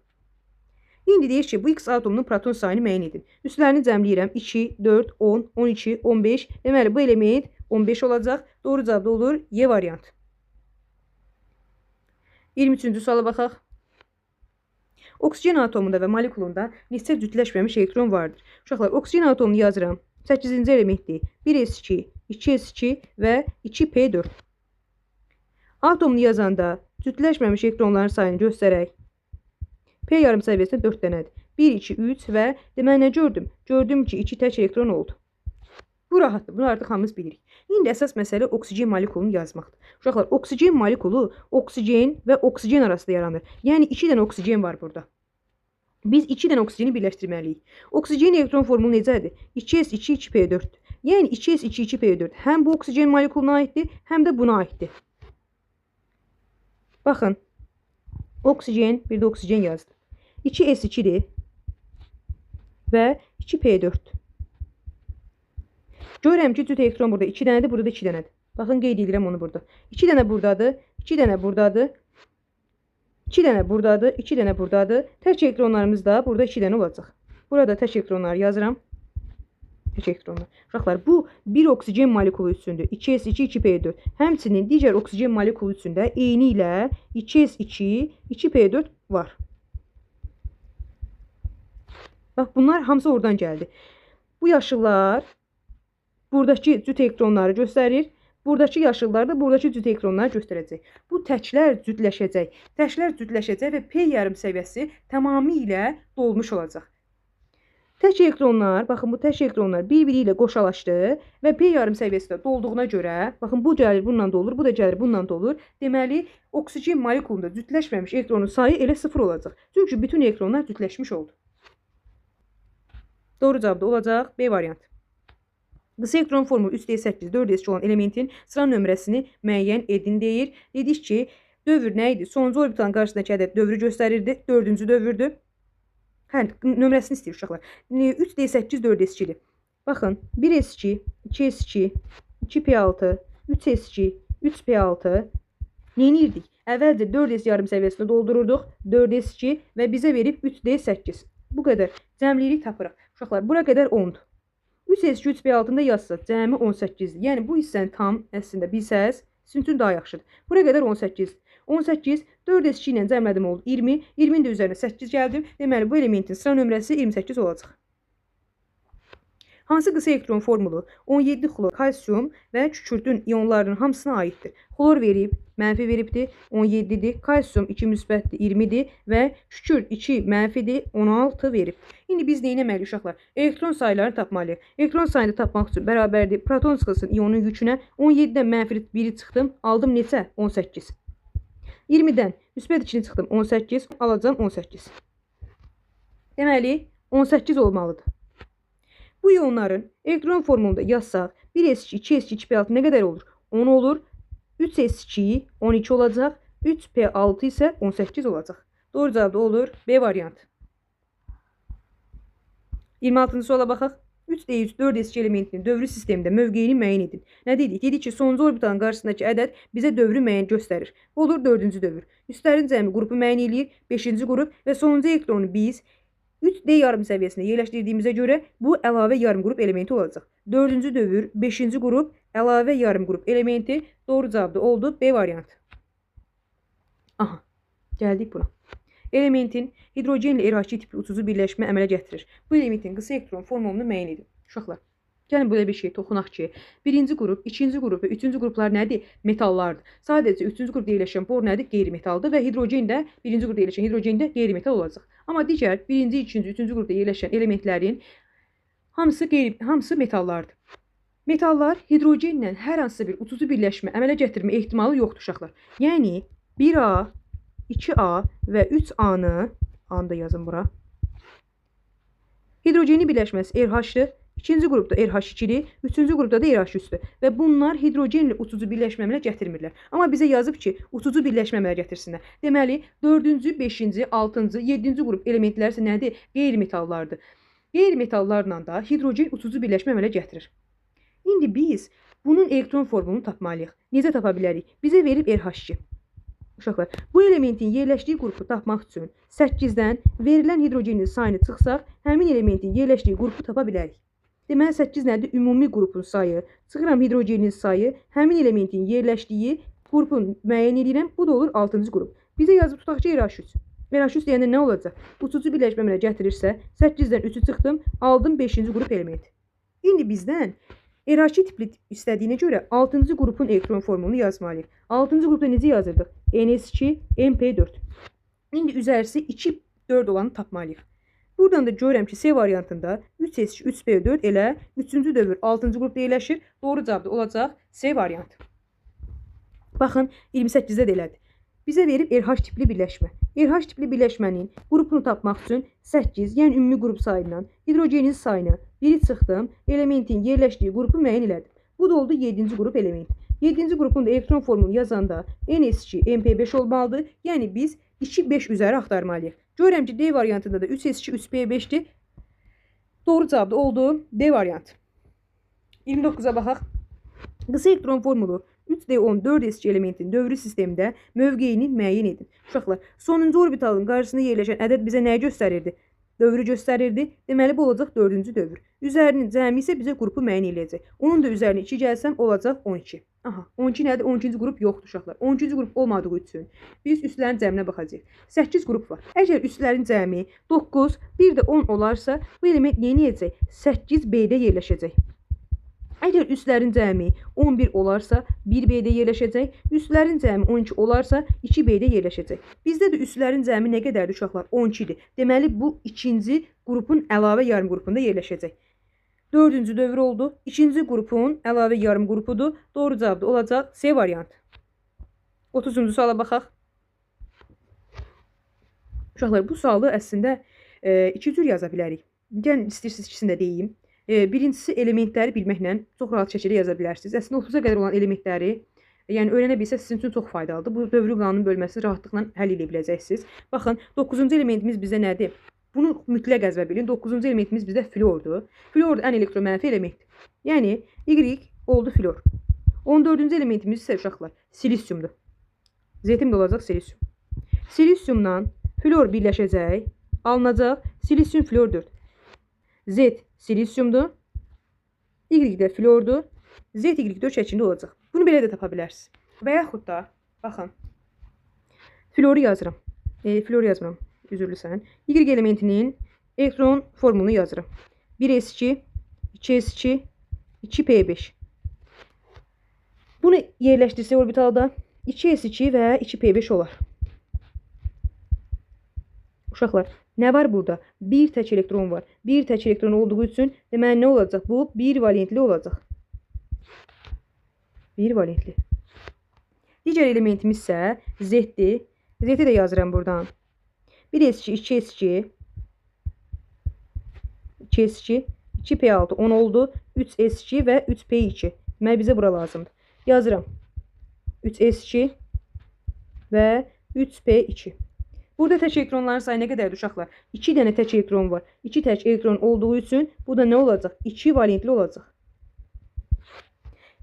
İndi deyir ki, bu X atomunun proton sayını müəyyən edin. Üslərini cəmləyirəm. 2, 4, 10, 12, 15. Deməli, bu element 15 olacaq. Doğru cavab da olur Y variantı. 23-cü suala baxaq. Oksigen atomunda və molekulunda neçə cütləşməmiş elektron vardır? Uşaqlar, oksigen atomunu yazıram. 8-ci elementdir. 1s2, 2s2 və 2p4. Atomunu yazanda cütləşməmiş elektronların sayını göstərək. P yarım səviyyəsində 4 dənədir. 1, 2, 3 və deməli nə gördüm? Gördüm ki, 2 tək elektron oldu. Bu rahatdır. Bunu artıq hamımız bilirik. İndi əsas məsələ oksigen molekulunu yazmaqdır. Uşaqlar, oksigen molekulu oksigen və oksigen arasında yaranır. Yəni 2 dənə oksigen var burada. Biz 2 dənə oksigeni birləşdirməliyik. Oksigen elektron formulu necədir? 2s2, 2p4-dür. Yəni 2s2, 2p4 həm bu oksigen molekuluna aiddir, həm də buna aiddir. Baxın. Oksigen, bir də oksigen yazdım. 2s2-dir və 2p4-dür. Görürəm ki, cüt elektron burada 2 dənədir, burada da 2 dənədir. Baxın, qeyd edirəm onu burada. 2 dənə buradadır, 2 dənə buradadır, 2 dənə buradadır, 2 dənə buradadır. Tək elektronlarımız da burada 2 dənə olacaq. Burada tək elektronları yazıram. Tək elektronlar. Uşaqlar, bu bir oksigen molekulu üçündür. 2s2, 2p4. Həmçinin digər oksigen molekulu üçündə eyni ilə 2s2, 2p4 var. Bax, bunlar hamısı oradan gəldi. Bu yaşıllar buradakı cüt elektronları göstərir. Buradakı yaşıllar da buradakı cüt elektronları göstərəcək. Bu təklər cütləşəcək. Təklər cütləşəcək və P yarım səviyyəsi tamamilə dolmuş olacaq. Tək elektronlar, baxın bu tək elektronlar bir-biri ilə qoşalaşdı və P yarım səviyyəsi də dolduğuna görə, baxın bu gəlir bununla dolur, bu da gəlir bununla dolur. Deməli, oksigen molekulunda cütləşməmiş elektronun sayı elə 0 olacaq. Çünki bütün elektronlar cütləşmiş oldu. Doğru cavab da olacaq B variantı. Qısa elektron formulu 3D8, 4D2 olan elementin sıra nömrəsini müəyyən edin deyir. Dedik ki, dövr nə idi? Sonuncu orbitalın qarşısındakı ədəd dövrü göstərirdi. 4-cü dövrdür. Hə, nömrəsini istəyir uşaqlar. 3D8, 4D2-dir. Baxın, 1S2, 2S2, 2P6, 3S2, 3P6. Neyinirdik? Əvvəlcə 4S yarım səviyyəsini doldururduq. 4S2 və bizə verib 3D8. Bu qədər. Cəmlilik tapırıq. Uşaqlar, bura qədər 10-dur. 3S2, 3P6-da yazsaq, cəmi 18-dir. Yəni, bu hissəni tam əslində bilsəz, sizin üçün daha yaxşıdır. Bura qədər 18. 18, 4S2 ilə cəmlədim oldu 20. 20-nin də üzərinə 8 gəldim. Deməli, bu elementin sıra nömrəsi 28 olacaq. Hansı qısa elektron formulu 17 xlor, kalsium və kükürdün ionlarının hamısına aiddir? Xlor verib, mənfi veribdir, 17-dir. Kalsium 2 müsbətdir, 20-dir və kükürd 2 mənfidir, 16 verib. İndi biz nə etməliyik uşaqlar? Elektron sayılarını tapmalıyıq. Elektron sayını tapmaq üçün bərabərdir. Proton çıxılsın ionun yükünə. 17-dən mənfi 1-i çıxdım, aldım neçə? 18. 20-dən müsbət 2-ni çıxdım, 18, alacam 18. Deməli, 18 olmalıdır. Bu ionların elektron formulunda yazsaq, 1S2, 2S2, 2P6 nə qədər olur? 10 olur. 3S2 12 olacaq. 3P6 isə 18 olacaq. Doğru cavab da olur B variantı. 26-cı suala baxaq. 3D3, 4S2 elementinin dövrü sistemində mövqeyini müəyyən edin. Nə dedik? Dedik ki, sonuncu orbitalın qarşısındakı ədəd bizə dövrü müəyyən göstərir. Bu olur 4-cü dövr. Üstlərin cəmi qrupu müəyyən eləyir. 5-ci qrup və sonuncu elektronu biz 3D yarım səviyyəsində yerləşdirdiyimizə görə bu əlavə yarım qrup elementi olacaq. 4-cü dövr, 5-ci qrup, əlavə yarım qrup elementi doğru cavabda oldu B variantı. Aha, gəldik buna. Elementin hidrogenlə RH tipi uçucu birləşmə əmələ gətirir. Bu elementin qısa elektron formulunu müəyyən edin. Uşaqlar, gəlin belə bir şey toxunaq ki, 1-ci qrup, 2-ci qrup və 3-cü qruplar nədir? Metallardır. Sadəcə 3-cü qrupda yerləşən bor nədir? Qeyri-metaldır və hidrogen də 1-ci qrupda yerləşən hidrogen də qeyri-metal olacaq. Amma digər 1-ci, 2-ci, 3-cü qrupda yerləşən elementlərin hamısı metallardır. Metallar hidrogenlə hər hansısa bir uçucu birləşmə əmələ gətirmə ehtimalı yoxdur uşaqlar. Yəni 1A, 2A və 3A-nı da yazın bura. Hidrogeni birləşməsi RH-dır. 2-ci qrupda RH2-dir, 3-cü qrupda da RH3-dür və bunlar hidrogenlə uçucu birləşmə əmələ gətirmirlər. Amma bizə yazıb ki, uçucu birləşmə əmələ gətirsinlər. Deməli, 4-cü, 5-ci, 6-cı, 7-ci qrup elementlər isə nədir? Qeyri-metallardır. Qeyri-metallarla da hidrogen uçucu birləşmə əmələ gətirir. İndi biz bunun elektron formulunu tapmalıyıq. Necə tapa bilərik? Bizə verib RH2. Uşaqlar, bu elementin yerləşdiyi qrupu tapmaq üçün 8-dən verilən hidrogenin sayını çıxsaq, həmin elementin yerləşdiyi qrupu tapa bilərik. Deməli, 8 nədir? Ümumi qrupun sayı. Çıxıram hidrogenin sayı, həmin elementin yerləşdiyi qrupun müəyyən edirəm. Bu da olur 6-cı qrup. Bizə yazıb tutaq ki, RH3. RH3 deyəndə nə olacaq? Uçucu birləşmə əmələ gətirirsə, 8-dən 3-ü çıxdım, aldım 5-ci qrup elementi. İndi bizdən RH2 tipli istədiyinə görə 6-cı qrupun elektron formulunu yazmalıyıq. 6-cı qrupda necə yazırdıq? NS2, MP4. İndi üzərisi 2, 4 olanı tapmalıyıq. Buradan da görürəm ki, C variantında 3S2, 3P4 elə 3-cü dövr 6-cı qrupda yerləşir. Doğru cavab da olacaq C variantı. Baxın, 28-də də elədir. Bizə verib RH tipli birləşmə. RH tipli birləşmənin qrupunu tapmaq üçün 8, yəni ümumi qrup sayından hidrogenin sayını 1-i çıxdım, elementin yerləşdiyi qrupu müəyyən elədim. Bu da oldu 7-ci qrup element. 7-ci qrupun da elektron formulunu yazanda NS2, MP5 olmalıdır. Yəni biz 2-5 üzəri axtarmalıyıq. Görürəm ki, D variantında da 3S2, 3P5'dir. Doğru cavab da oldu D variantı. 29'a baxaq. Qısa elektron formulu 3D10, 4S2 elementin dövrü sistemində mövqeyini müəyyən edin. Uşaqlar, sonuncu orbitalın qarşısında yerləşən ədəd bizə nəyi göstərirdi? Dövrü göstərirdi. Deməli, bu olacaq 4-cü dövr. Üzərinin cəmi isə bizə qrupu müəyyən eləyəcək. Onun da üzərinə 2 gəlsəm, olacaq 12. Aha, 12 nədir? 12-ci qrup yoxdur uşaqlar. 12-ci qrup olmadığı üçün biz üstlərin cəminə baxacağıq. 8 qrup var. Əgər üstlərin cəmi 9, bir də 10 olarsa, bu element nə edəcək? 8B-də yerləşəcək. Əgər üslərin cəmi 11 olarsa 1B-də yerləşəcək, üslərin cəmi 12 olarsa 2B-də yerləşəcək. Bizdə də üslərin cəmi nə qədərdir uşaqlar? 12-dir. Deməli bu ikinci qrupun əlavə yarım qrupunda yerləşəcək. Dördüncü dövr oldu. İkinci qrupun əlavə yarım qrupudur. Doğru cavab da olacaq C variantı. 30-cu suala baxaq. Uşaqlar, bu sualı əslində iki cür yaza bilərik. Gəlin istəyirsiniz ikisini də deyim. Birincisi elementləri bilməklə çox rahat şəkildə yaza bilərsiniz. Əslində 30-a qədər olan elementləri yəni öyrənə bilsəz sizin üçün çox faydalıdır. Bu dövrü qanun bölməsi rahatlıqla həll edə biləcəksiniz. Baxın, 9-cu elementimiz bizə nədir? Bunu mütləq əzbər bilin. 9-cu elementimiz bizdə fluordur. Fluor ən elektromənfi elementdir. Yəni Y oldu fluor. 14-cü elementimiz isə uşaqlar silisiumdur. Z-im də olacaq silisium. Silisiumdan fluor birləşəcək, alınacaq silisium fluor 4. Z silisiumdur. Y də fluordur. ZY4 şəklində olacaq. Bunu belə də tapa bilərsiniz. Və yaxud da baxın. Fluoru yazıram. Fluor yazmıram. Üzürlüsən. Y elementinin elektron formulunu yazıram. 1s2, 2s2, 2p5. Bunu yerləşdirsə orbitalda 2s2 və 2p5 olar. Uşaqlar, nə var burada? Bir tək elektron var. Bir tək elektron olduğu üçün deməli nə olacaq? Bu bir valentli olacaq. Bir valentli. Digər elementimiz isə Z-dir. Z-i də yazıram buradan. 1s2, 2s2, 2s2, 2p6, 10 oldu. 3s2 və 3p2. Deməli bizə bura lazımdır. Yazıram. 3s2 və 3p2. Burada tək elektronların sayı nə qədərdir uşaqlar? 2 dənə tək elektron var. 2 tək elektron olduğu üçün bu da nə olacaq? 2 valentli olacaq.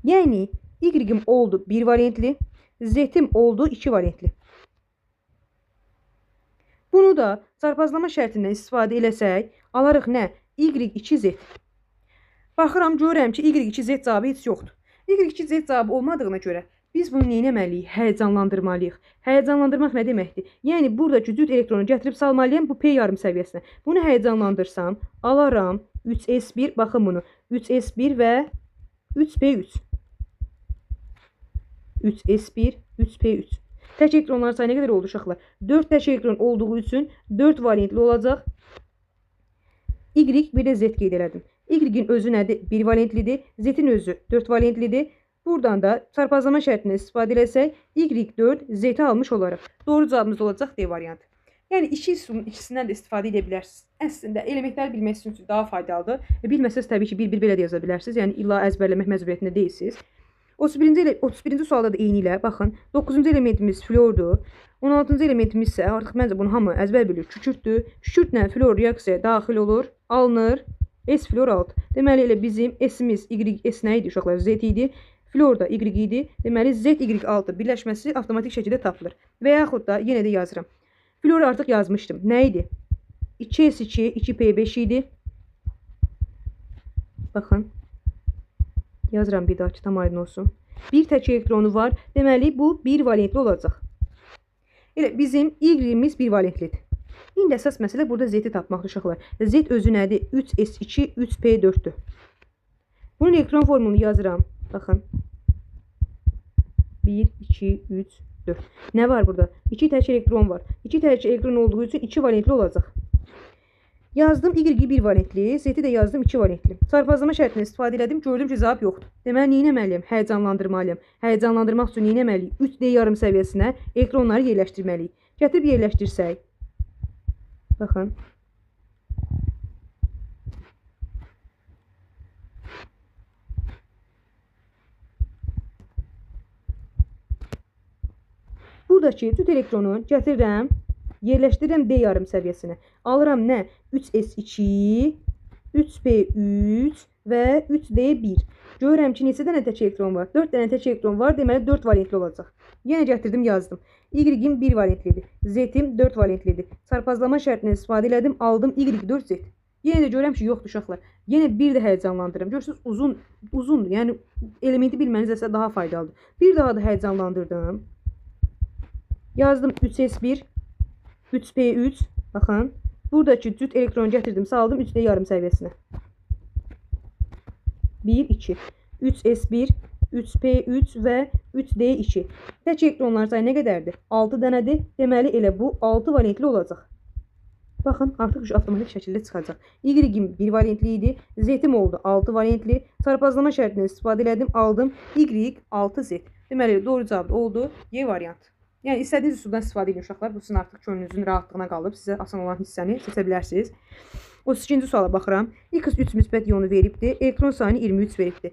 Yəni Y-im oldu 1 valentli, Z-im oldu 2 valentli. Bunu da çarpazlama şərtindən istifadə eləsək, alarıq nə? Y2Z. Baxıram, görürəm ki, Y2Z cavabı heç yoxdur. Y2Z cavabı olmadığına görə biz bunu nə etməliyik? Həyəcanlandırmalıyıq. Həyəcanlandırmaq nə deməkdir? Yəni, buradakı cüt elektronu gətirib salmalıyım bu P yarım səviyyəsinə. Bunu həyəcanlandırsam, alaram 3s1, baxın bunu. 3s1 və 3p3. 3s1, 3p3. Tək elektronların sayı nə qədər oldu uşaqlar? 4 tək elektron olduğu üçün 4 valentli olacaq. Y bir də Z qeyd elədim. Y-in özü nədir? 1 valentlidir. Z-in özü 4 valentlidir. Buradan da çarpazlama şərtindən istifadə eləsək, Y4 Z-i almış olaraq. Doğru cavabımız olacaq D variantı. Yəni ikisindən də istifadə edə bilərsiniz. Əslində elementləri bilmək sizin üçün daha faydalıdır. Bilməsəz təbii ki, bir-bir belə də yaza bilərsiniz. Yəni illa əzbərləmək məcburiyyətində deyilsiniz. 31-ci sualda da eyni ilə, baxın, 9-cu elementimiz fluordur. 16-cı elementimiz isə artıq məncə bunu hamı əzbər bilir, kükürtdür. Kükürtlə fluor reaksiyaya daxil olur, alınır, S fluor 6. Deməli, elə bizim S-imiz S nə idi uşaqlar? Z idi. Fluor da Y idi. Deməli, ZY6 birləşməsi avtomatik şəkildə tapılır. Və yaxud da yenə də yazıram. Fluoru artıq yazmışdım. Nə idi? 2s2, 2p5 idi. Baxın. Yazıram bir daha ki, tam aydın olsun. Bir tək elektronu var. Deməli, bu 1 valentli olacaq. Elə bizim Y-imiz 1 valentlidir. İndi əsas məsələ burada Z-i tapmaqdır uşaqlar. Z özü nədir? 3s2, 3p4-dür. Bunun elektron formulunu yazıram. Baxın. 1, 2, 3, 4. Nə var burada? 2 tək elektron var. 2 tək elektron olduğu üçün 2 valentli olacaq. Yazdım Y 1 valentli, Z-i də yazdım 2 valentli. Çarpazlama şərtindən istifadə elədim, gördüm ki, cavab yoxdur. Deməli, nə etməliyəm? Həyəcanlandırmalıyam. Həyəcanlandırmaq üçün nə etməliyik? 3D yarım səviyyəsinə elektronları yerləşdirməliyik. Gətirib yerləşdirsək. Baxın. Buradakı cüt elektronu gətirirəm. Yerləşdirirəm D yarım səviyyəsinə. Alıram nə? 3s2, 3p3 və 3d1. Görürəm ki, neçə dənə tək elektron var? 4 dənə tək elektron var, deməli 4 valentli olacaq. Yenə gətirdim, yazdım. Y-im 1 valentlidir. Z-im 4 valentlidir. Çarpazlama şərtindən istifadə elədim, aldım Y4Z. Yenə də görürəm ki, yoxdur uşaqlar. Yenə bir də həyəcanlandırıram. Görürsünüz, uzundur. Yəni elementi bilməniz isə daha faydalıdır. Bir daha da həyəcanlandırdım. Yazdım 3s1, 3p3, baxın, buradakı cüt elektronu gətirdim, saldım 3D yarım səviyyəsinə. 1, 2. 3s1, 3p3 və 3d2. Tək elektronların sayı nə qədərdir? 6 dənədir. Deməli elə bu 6 valentli olacaq. Baxın, artıq avtomatik şəkildə çıxacaq. Y-im 1 valentli idi. Z-im oldu 6 valentli. Çarpazlama şərtindən istifadə elədim, aldım. Y 6Z. Deməli doğru cavab oldu Y variantı. Yəni istədiyiniz üsuldan istifadə edin uşaqlar. Bu sizin artıq könlünüzün rahatlığına qalıb. Sizə asan olan hissəni seçə bilərsiniz. 32-ci suala baxıram. X 3 müsbət iyonu veribdir. Elektron sayını 23 veribdir.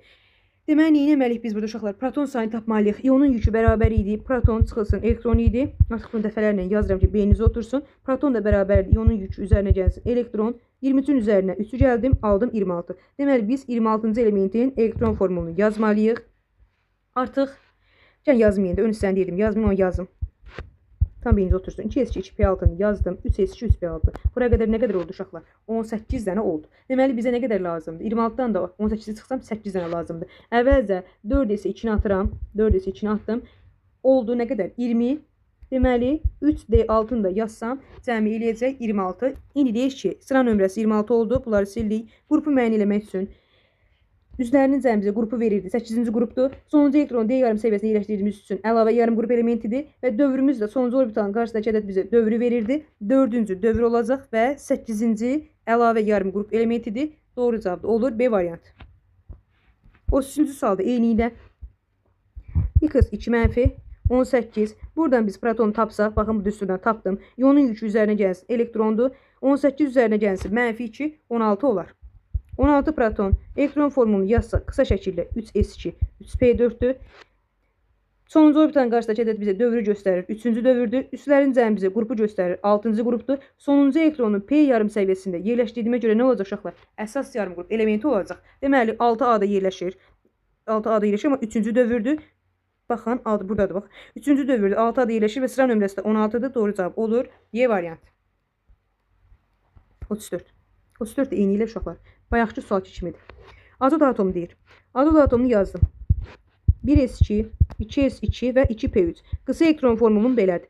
Deməli, nə etməliyik biz burada uşaqlar? Proton sayını tapmalıyıq. İyonun yükü bərabər idi. Proton çıxılsın, elektron idi. Artıq bunu dəfələrlə yazıram ki, beyninizə otursun. Proton da bərabərdir. İyonun yükü üzərinə gəlsin. Elektron 23-ün üzərinə 3-ü gəldim, aldım 26. Deməli, biz 26-cı elementin elektron formulunu yazmalıyıq. Artıq yəni yazmayın da, ön hissəni deyirdim. Yazmayın, onu yazım. Tam beyninizə otursun. 2s2, 2p6-nı yazdım. 3s2, 3p6. Buraya qədər nə qədər oldu uşaqlar? 18 dənə oldu. Deməli, bizə nə qədər lazımdır? 26-dan da 18-i çıxsam 8 dənə lazımdır. Əvvəlcə 4s2-ni atıram. 4s2-ni atdım. Oldu nə qədər? 20. Deməli, 3d6-nı da yazsam, cəmi eləyəcək 26. İndi deyək ki, sıra nömrəsi 26 oldu. Bunları sildik. Qrupu müəyyən eləmək üçün üzlərinin cəmicə qrupu verirdi. 8-ci qrupdur. Sonuncu elektron D yarım səviyyəsində yerləşdirdiyimiz üçün əlavə yarım qrup elementidir və dövrümüz də sonuncu orbitalın qarşısındakı ədəd bizə dövrü verirdi. 4-cü dövr olacaq və 8-ci əlavə yarım qrup elementidir. Doğru cavab olur B variantı. 33-cü sualda eynilə X 2 mənfi 18. Buradan biz protonu tapsaq, baxın bu düsturdan tapdım. İyonun yükü üzərinə gəlsin elektrondur. 18 üzərinə gəlsin mənfi 2, 16 olar. 16 proton elektron formulunu yazsaq qısa şəkildə 3s2, 3p4-dür. Sonuncu orbitalın qarşısındakı ədəd bizə dövrü göstərir. 3-cü dövrdür. Üslərin cəmi bizə qrupu göstərir. 6-cı qrupdur. Sonuncu elektronun P yarım səviyyəsində yerləşdirdiyimə görə nə olacaq uşaqlar? Əsas yarım qrup elementi olacaq. Deməli 6A-da yerləşir. 6A-da yerləşir, amma 3-cü dövrdür. Baxın, adı buradadır, bax. 3-cü dövrdür. 6A-da yerləşir və sıra nömrəsi də 16-dır. Doğru cavab olur. Y variantı. 34. 34 də eyni ilə uşaqlar. Bayaqçı sualçı kimidir. Azot atomu deyir. Azot atomunu yazdım. 1s2, 2s2 və 2p3. Qısa elektron formulum belədir.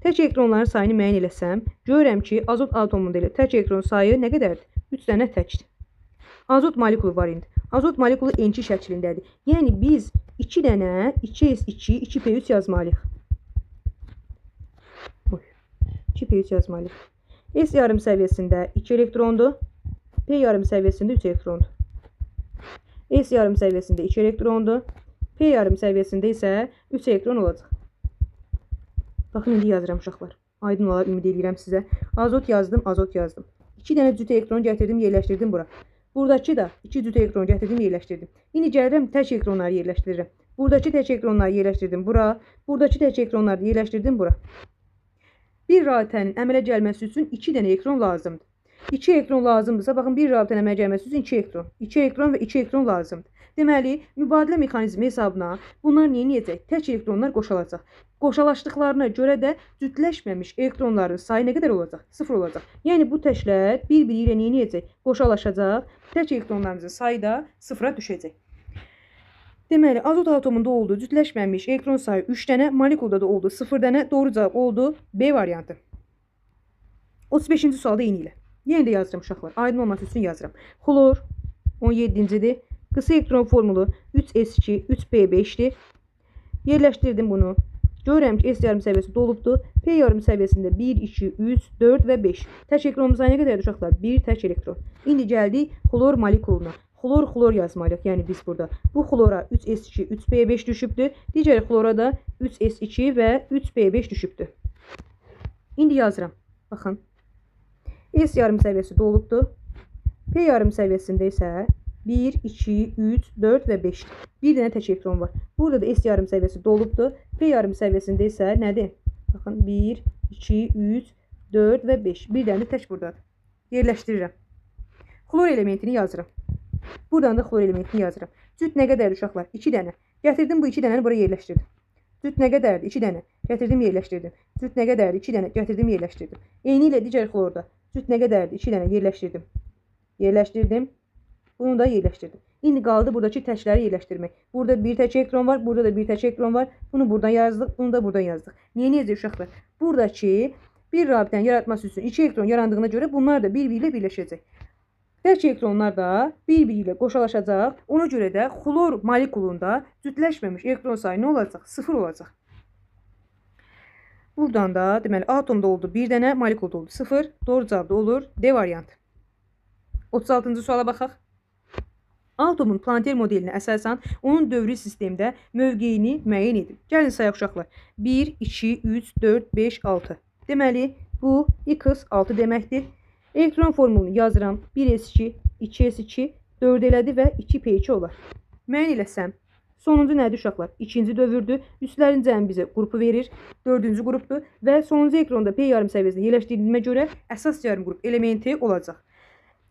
Tək elektronların sayını müəyyən eləsəm, görürəm ki, azot atomunda elə tək elektron sayı nə qədərdir? 3 dənə təkdir. Azot molekulu var indi. Azot molekulu ençi şəklindədir. Yəni biz 2 dənə 2s2, 2p3 yazmalıyıq. 2p3 yazmalıyıq. S yarım səviyyəsində 2 elektrondur. P yarım səviyyəsində 3 elektrondur. S yarım səviyyəsində 2 elektrondur. P yarım səviyyəsində isə 3 elektron olacaq. Baxın, indi yazıram uşaqlar. Aydın olar, ümid edirəm sizə. Azot yazdım, azot yazdım. 2 dənə cüt elektron gətirdim, yerləşdirdim bura. Buradakı da 2 cüt elektron gətirdim, yerləşdirdim. İndi gəlirəm, tək elektronları yerləşdirirəm. Buradakı tək elektronları yerləşdirdim bura. Buradakı tək elektronları yerləşdirdim bura. Bir rabitənin əmələ gəlməsi üçün 2 dənə elektron lazımdır. 2 elektron lazımdırsa, baxın, bir rabitənin əmələ gəlməsi üçün 2 elektron. 2 elektron və 2 elektron lazımdır. Deməli, mübadilə mexanizmi hesabına bunlar nə edəcək? Tək elektronlar qoşulacaq. Qoşalaşdıqlarına görə də cütləşməmiş elektronların sayı nə qədər olacaq? 0 olacaq. Yəni, bu təklər bir-biri ilə nə edəcək? Qoşalaşacaq. Tək elektronlarımızın sayı da 0-a düşəcək. Deməli, azot atomunda oldu cütləşməmiş elektron sayı 3 dənə, molekulda da oldu 0 dənə. Doğru cavab oldu B variantı. 35-ci sualda eyni ilə. Yenə də yazıram uşaqlar. Aydın olması üçün yazıram. Xlor 17-cidir. Qısa elektron formulu 3s2, 3p5-dir. Yerləşdirdim bunu. Görürəm ki, S yarım səviyyəsi dolubdur. P yarım səviyyəsində 1, 2, 3, 4 və 5. Tək elektronumuz sayı nə qədərdir uşaqlar? 1 tək elektron. İndi gəldik xlor molekuluna. Xlor yazmalıyıq. Yəni biz burada bu xlora 3s2, 3p5 düşübdür. Digər xlora da 3s2 və 3p5 düşübdür. İndi yazıram. Baxın. S yarım səviyyəsi dolubdur. P yarım səviyyəsində isə 1, 2, 3, 4 və 5. Bir dənə tək elektron var. Burada da S yarım səviyyəsi dolubdur. P yarım səviyyəsində isə nədir? Baxın, 1, 2, 3, 4 və 5. Bir dənə tək buradadır. Yerləşdirirəm. Xlor elementini yazıram. Buradan da xlor elementini yazıram. Cüt nə qədərdir uşaqlar? 2 dənə. Gətirdim bu 2 dənəni buraya yerləşdirdim. Cüt nə qədərdir? 2 dənə. Gətirdim, yerləşdirdim. Cüt nə qədərdir? 2 dənə. Gətirdim, yerləşdirdim. Eyni ilə digər xlorda. Cüt nə qədərdir? 2 dənə yerləşdirdim. Yerləşdirdim. Bunu da yerləşdirdim. İndi qaldı buradakı təkləri yerləşdirmək. Burada bir tək elektron var, burada da bir tək elektron var. Bunu buradan yazdıq, bunu da buradan yazdıq. Niyə necə uşaqlar? Buradakı bir rabitəni yaratması üçün 2 elektron yarandığına görə bunlar da bir-biri ilə birləşəcək. Tək elektronlar da bir-biri ilə qoşalaşacaq. Ona görə də xlor molekulunda cütləşməmiş elektron sayı nə olacaq? 0 olacaq. Buradan da deməli atomda oldu 1 dənə, molekulda oldu 0. Doğru cavab da olur D variantı. 36-cı suala baxaq. Atomun planter modelinə əsasən onun dövrü sistemdə mövqeyini müəyyən edin. Gəlin sayaq uşaqlar. 1, 2, 3, 4, 5, 6. Deməli, bu x6 deməkdir. Elektron formulunu yazıram. 1s2, 2s2, 4 elədi və 2p2 olar. Müəyyən eləsəm, sonuncu nədir uşaqlar? İkinci dövrdür. Üstlərin cəmi bizə qrupu verir. Dördüncü qrupdur və sonuncu elektronda p yarım səviyyəsində yerləşdirilmə görə əsas yarım qrup elementi olacaq.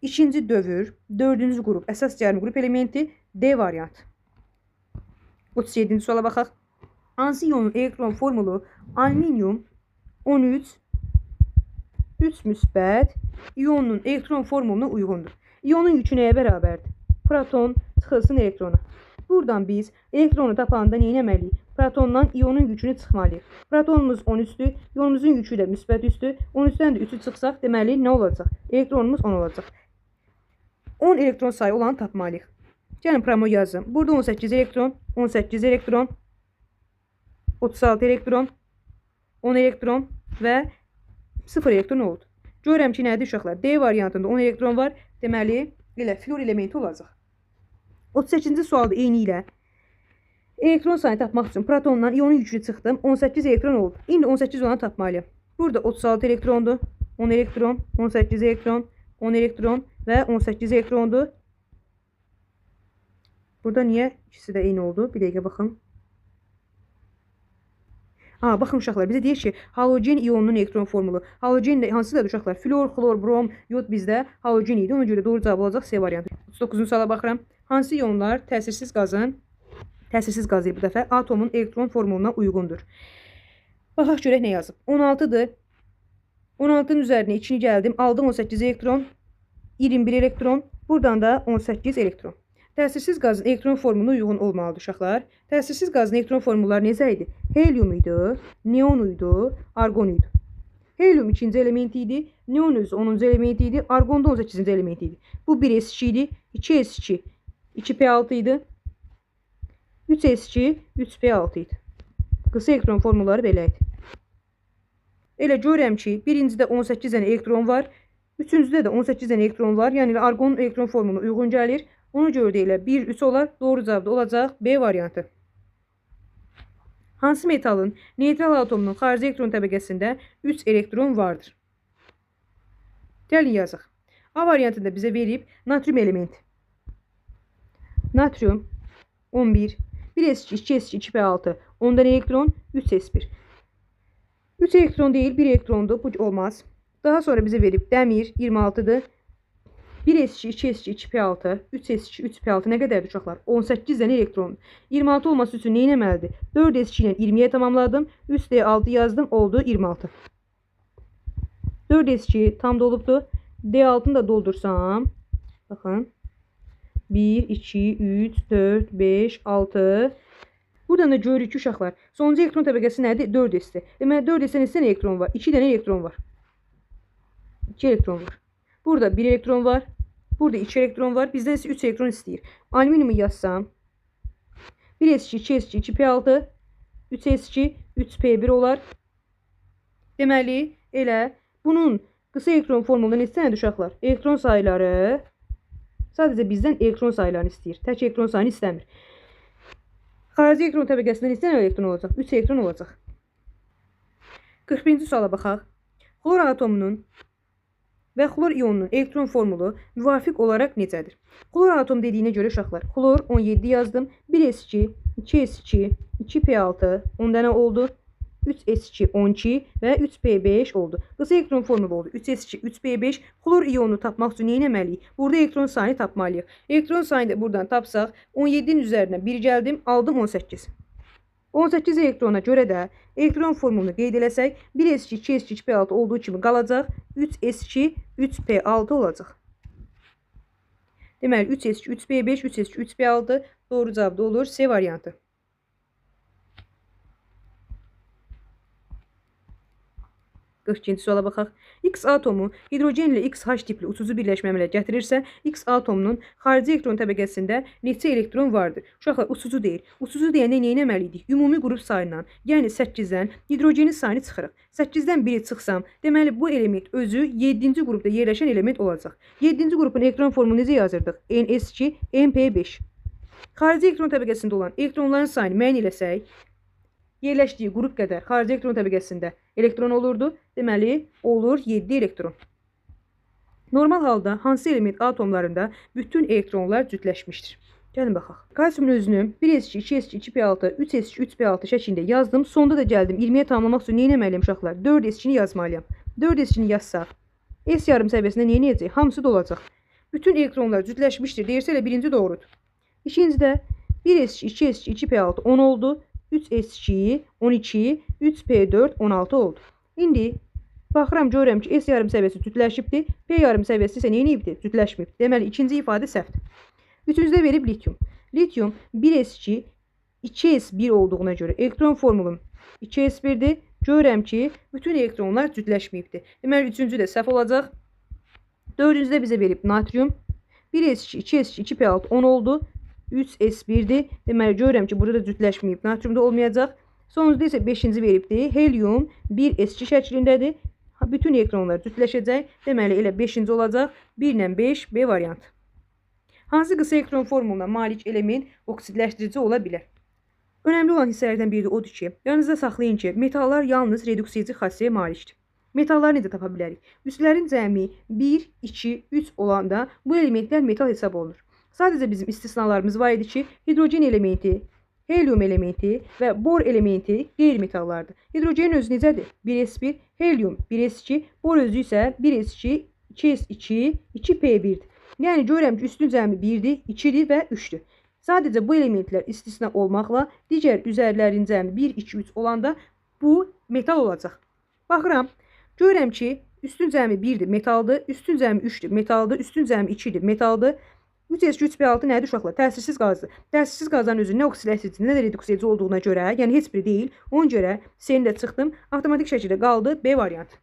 İkinci dövr, dördüncü qrup, əsas yarım qrup elementi D variantı. 37-ci suala baxaq. Hansı iyonun elektron formulu alüminium 13 3 müsbət iyonun elektron formuluna uyğundur? İyonun yükü nəyə bərabərdir? Proton çıxılsın elektrona. Buradan biz elektronu tapanda nə etməliyik? Protondan iyonun yükünü çıxmalıyıq. Protonumuz 13-dür, iyonumuzun yükü də müsbət 3-dür. 13-dən də 3'ü çıxsaq, deməli nə olacaq? Elektronumuz 10 olacaq. 10 elektron sayı olanı tapmalıyıq. Gəlin promo yazım. Burada 18 elektron, 18 elektron, 36 elektron, 10 elektron və 0 elektron oldu. Görürəm ki, nədir uşaqlar? D variantında 10 elektron var. Deməli, elə flor elementi olacaq. 38-ci sualda eyni ilə elektron sayını tapmaq üçün protondan iyonun yükünü çıxdım. 18 elektron oldu. İndi 18 olanı tapmalıyım. Burada 36 elektrondur. 10 elektron, 18 elektron, 10 elektron və 18 elektrondur. Burada niyə ikisi də eyni oldu? Bir dəqiqə baxın. Baxın uşaqlar, bizə deyir ki, halogen iyonunun elektron formulu. Halogen də hansıdır uşaqlar? Flor, xlor, brom, yod bizdə halogen idi. Ona görə doğru cavab olacaq C variantı. 39-cu suala baxıram. Hansı iyonlar təsirsiz qazın bu dəfə atomun elektron formuluna uyğundur? Baxaq görək nə yazıb. 16-dır. 16-nın üzərinə 2-ni gəldim. Aldım 18 elektron, 21 elektron. Buradan da 18 elektron. Təsirsiz qazın elektron formuluna uyğun olmalıdır uşaqlar. Təsirsiz qazın elektron formulları necə idi? Helium idi, neon idi, argon idi. Helium 2-ci elementi idi, neon özü 10-cu elementi idi, argon da 18-ci elementi idi. Bu 1s2 idi, 2s2, 2p6 idi, 3s2, 3p6 idi. Qısa elektron formulları belə idi. Elə görürəm ki, birincidə 18 dənə elektron var, üçüncüdə də 18 dənə elektron var. Yəni argonun elektron formuluna uyğun gəlir. Ona görə də elə 1, 3 olar. Doğru cavab da olacaq B variantı. Hansı metalın neytral atomunun xarici elektron təbəqəsində 3 elektron vardır? Gəlin yazaq. A variantında bizə verib natrium elementi. Natrium 11, 1s2, 2s2, 2p6, 10 dənə elektron, 3s1. 3 elektron değil, 1 elektrondur. Bu olmaz. Daha sonra bize verip dəmir 26'dır. 1s2, 2s2, 2p6, 3s2, 3p6 nə qədərdir uşaqlar? 18 dənə elektron. 26 olması üçün nə etməlidir? 4s2 ilə 20'ye tamamladım. 3d6 yazdım. Oldu 26. 4s2 tam dolubdur. D6'ını da doldursam. Baxın. 1, 2, 3, 4, 5, 6. Buradan da görürük ki uşaqlar. Sonuncu elektron təbəqəsi nədir? 4s-dir. Deməli 4s-də neçə dənə elektron var? 2 dənə elektron var. 2 elektron var. Burada 1 elektron var. Burada 2 elektron var. Bizdən isə 3 elektron istəyir. Alüminiumu yazsam. 1s2, 2s2, 2p6, 3s2, 3p1 olar. Deməli, elə bunun qısa elektron formulunda neçə dənədir uşaqlar? Elektron sayıları sadəcə bizdən elektron sayılarını istəyir. Tək elektron sayını istəmir. Xarici elektron təbəqəsində neçə dənə elektron olacaq? 3 elektron olacaq. 41-ci suala baxaq. Xlor atomunun və xlor iyonunun elektron formulu müvafiq olaraq necədir? Xlor atom dediyinə görə uşaqlar. Xlor 17 yazdım. 1s2, 2s2, 2p6, 10 dənə oldu. 3s2, 12 və 3p5 oldu. Qısa elektron formulu oldu. 3s2, 3p5. Xlor iyonunu tapmaq üçün nə etməliyik? Burada elektron sayını tapmalıyıq. Elektron sayını da buradan tapsaq, 17'nin üzərinə 1 gəldim, aldım 18. 18 elektrona görə də elektron formulunu qeyd eləsək, 1s2, 2s2, 2p6 olduğu kimi qalacaq. 3s2, 3p6 olacaq. Deməli, 3s2, 3p5, 3s2, 3p6 doğru cavab da olur. C variantı. 42-ci suala baxaq. X atomu hidrogen ilə XH tipli uçucu birləşmə əmələ gətirirsə, X atomunun xarici elektron təbəqəsində neçə elektron vardır? Uşaqlar, uçucu deyil. Uçucu deyəndə nə etməliydik? Ümumi qrup sayından, yəni 8-dən hidrogenin sayını çıxırıq. 8-dən 1-i çıxsam, deməli bu element özü 7-ci qrupda yerləşən element olacaq. 7-ci qrupun elektron formunu necə yazırdıq? NS2, NP5. Xarici elektron təbəqəsində olan elektronların sayını müəyyən eləsək, yerləşdiyi qrup qədər xarici elektron təbəqəsində elektron olurdu. Deməli, olur 7 elektron. Normal halda hansı element atomlarında bütün elektronlar cütləşmişdir? Gəlin baxaq. Kalsiumun özünü 1s2, 2s2, 2p6, 3s2, 3p6 şəklində yazdım. Sonda da gəldim 20-yə tamamlamaq üçün nə etməliyəm uşaqlar? 4s2-ni yazmalıyam. 4s2-ni yazsaq, S yarım səviyyəsində nə edəcək? Hamısı da olacaq. Bütün elektronlar cütləşmişdir. Deyirsə elə birinci doğrudur. İkincidə 1s2, 2s2, 2p6 10 oldu. 3s2, 12, 3p4, 16 oldu. İndi baxıram, görürəm ki, S yarım səviyyəsi cütləşibdir. P yarım səviyyəsi isə nə edibdir? Cütləşməyib. Deməli, ikinci ifadə səhvdir. Üçüncüdə verib lityum. Lityum 1s2, 2s1 olduğuna görə elektron formulum 2s1-dir. Görürəm ki, bütün elektronlar cütləşməyibdir. Deməli, üçüncü də səhv olacaq. Dördüncüdə bizə verib natrium. 1s2, 2s2, 2p6, 10 oldu. 3s1-dir. Deməli, görürəm ki, burada da cütləşməyib. Natriumda olmayacaq. Sonuncuda isə 5-ci veribdir. Helium 1s2 şəklindədir. Bütün elektronlar cütləşəcək. Deməli, elə 5-ci olacaq. 1 ilə 5, B variantı. Hansı qısa elektron formuluna malik element oksidləşdirici ola bilər? Önəmli olan hissələrdən biri də odur ki, yanınızda saxlayın ki, metallar yalnız reduksiyaci xassəyə malikdir. Metalları necə tapa bilərik? Üslərin cəmi 1, 2, 3 olanda bu elementlər metal hesab olunur. Sadəcə bizim istisnalarımız var idi ki, hidrogen elementi, helium elementi və bor elementi qeyri-metallardır. Hidrogenin özü necədir? 1s1, helium 1s2, bor özü isə 1s2, 2s2, 2p1-dir. Yəni, görürəm ki, üstün cəmi 1-dir, 2-dir və 3-dür. Sadəcə bu elementlər istisna olmaqla digər üzərlərin cəmi 1, 2, 3 olanda bu metal olacaq. Baxıram, görürəm ki, üstün cəmi 1-dir, metaldır, üstün cəmi 3-dür, metaldır, üstün cəmi 2-dir, metaldır. 3s2, 3p6 nədir uşaqlar? Təsirsiz qazdır. Təsirsiz qazların özü nə oksidativ, nə də reduksiyaci olduğuna görə, yəni heç biri deyil, ona görə C-ni də çıxdım, avtomatik şəkildə qaldı B variantı.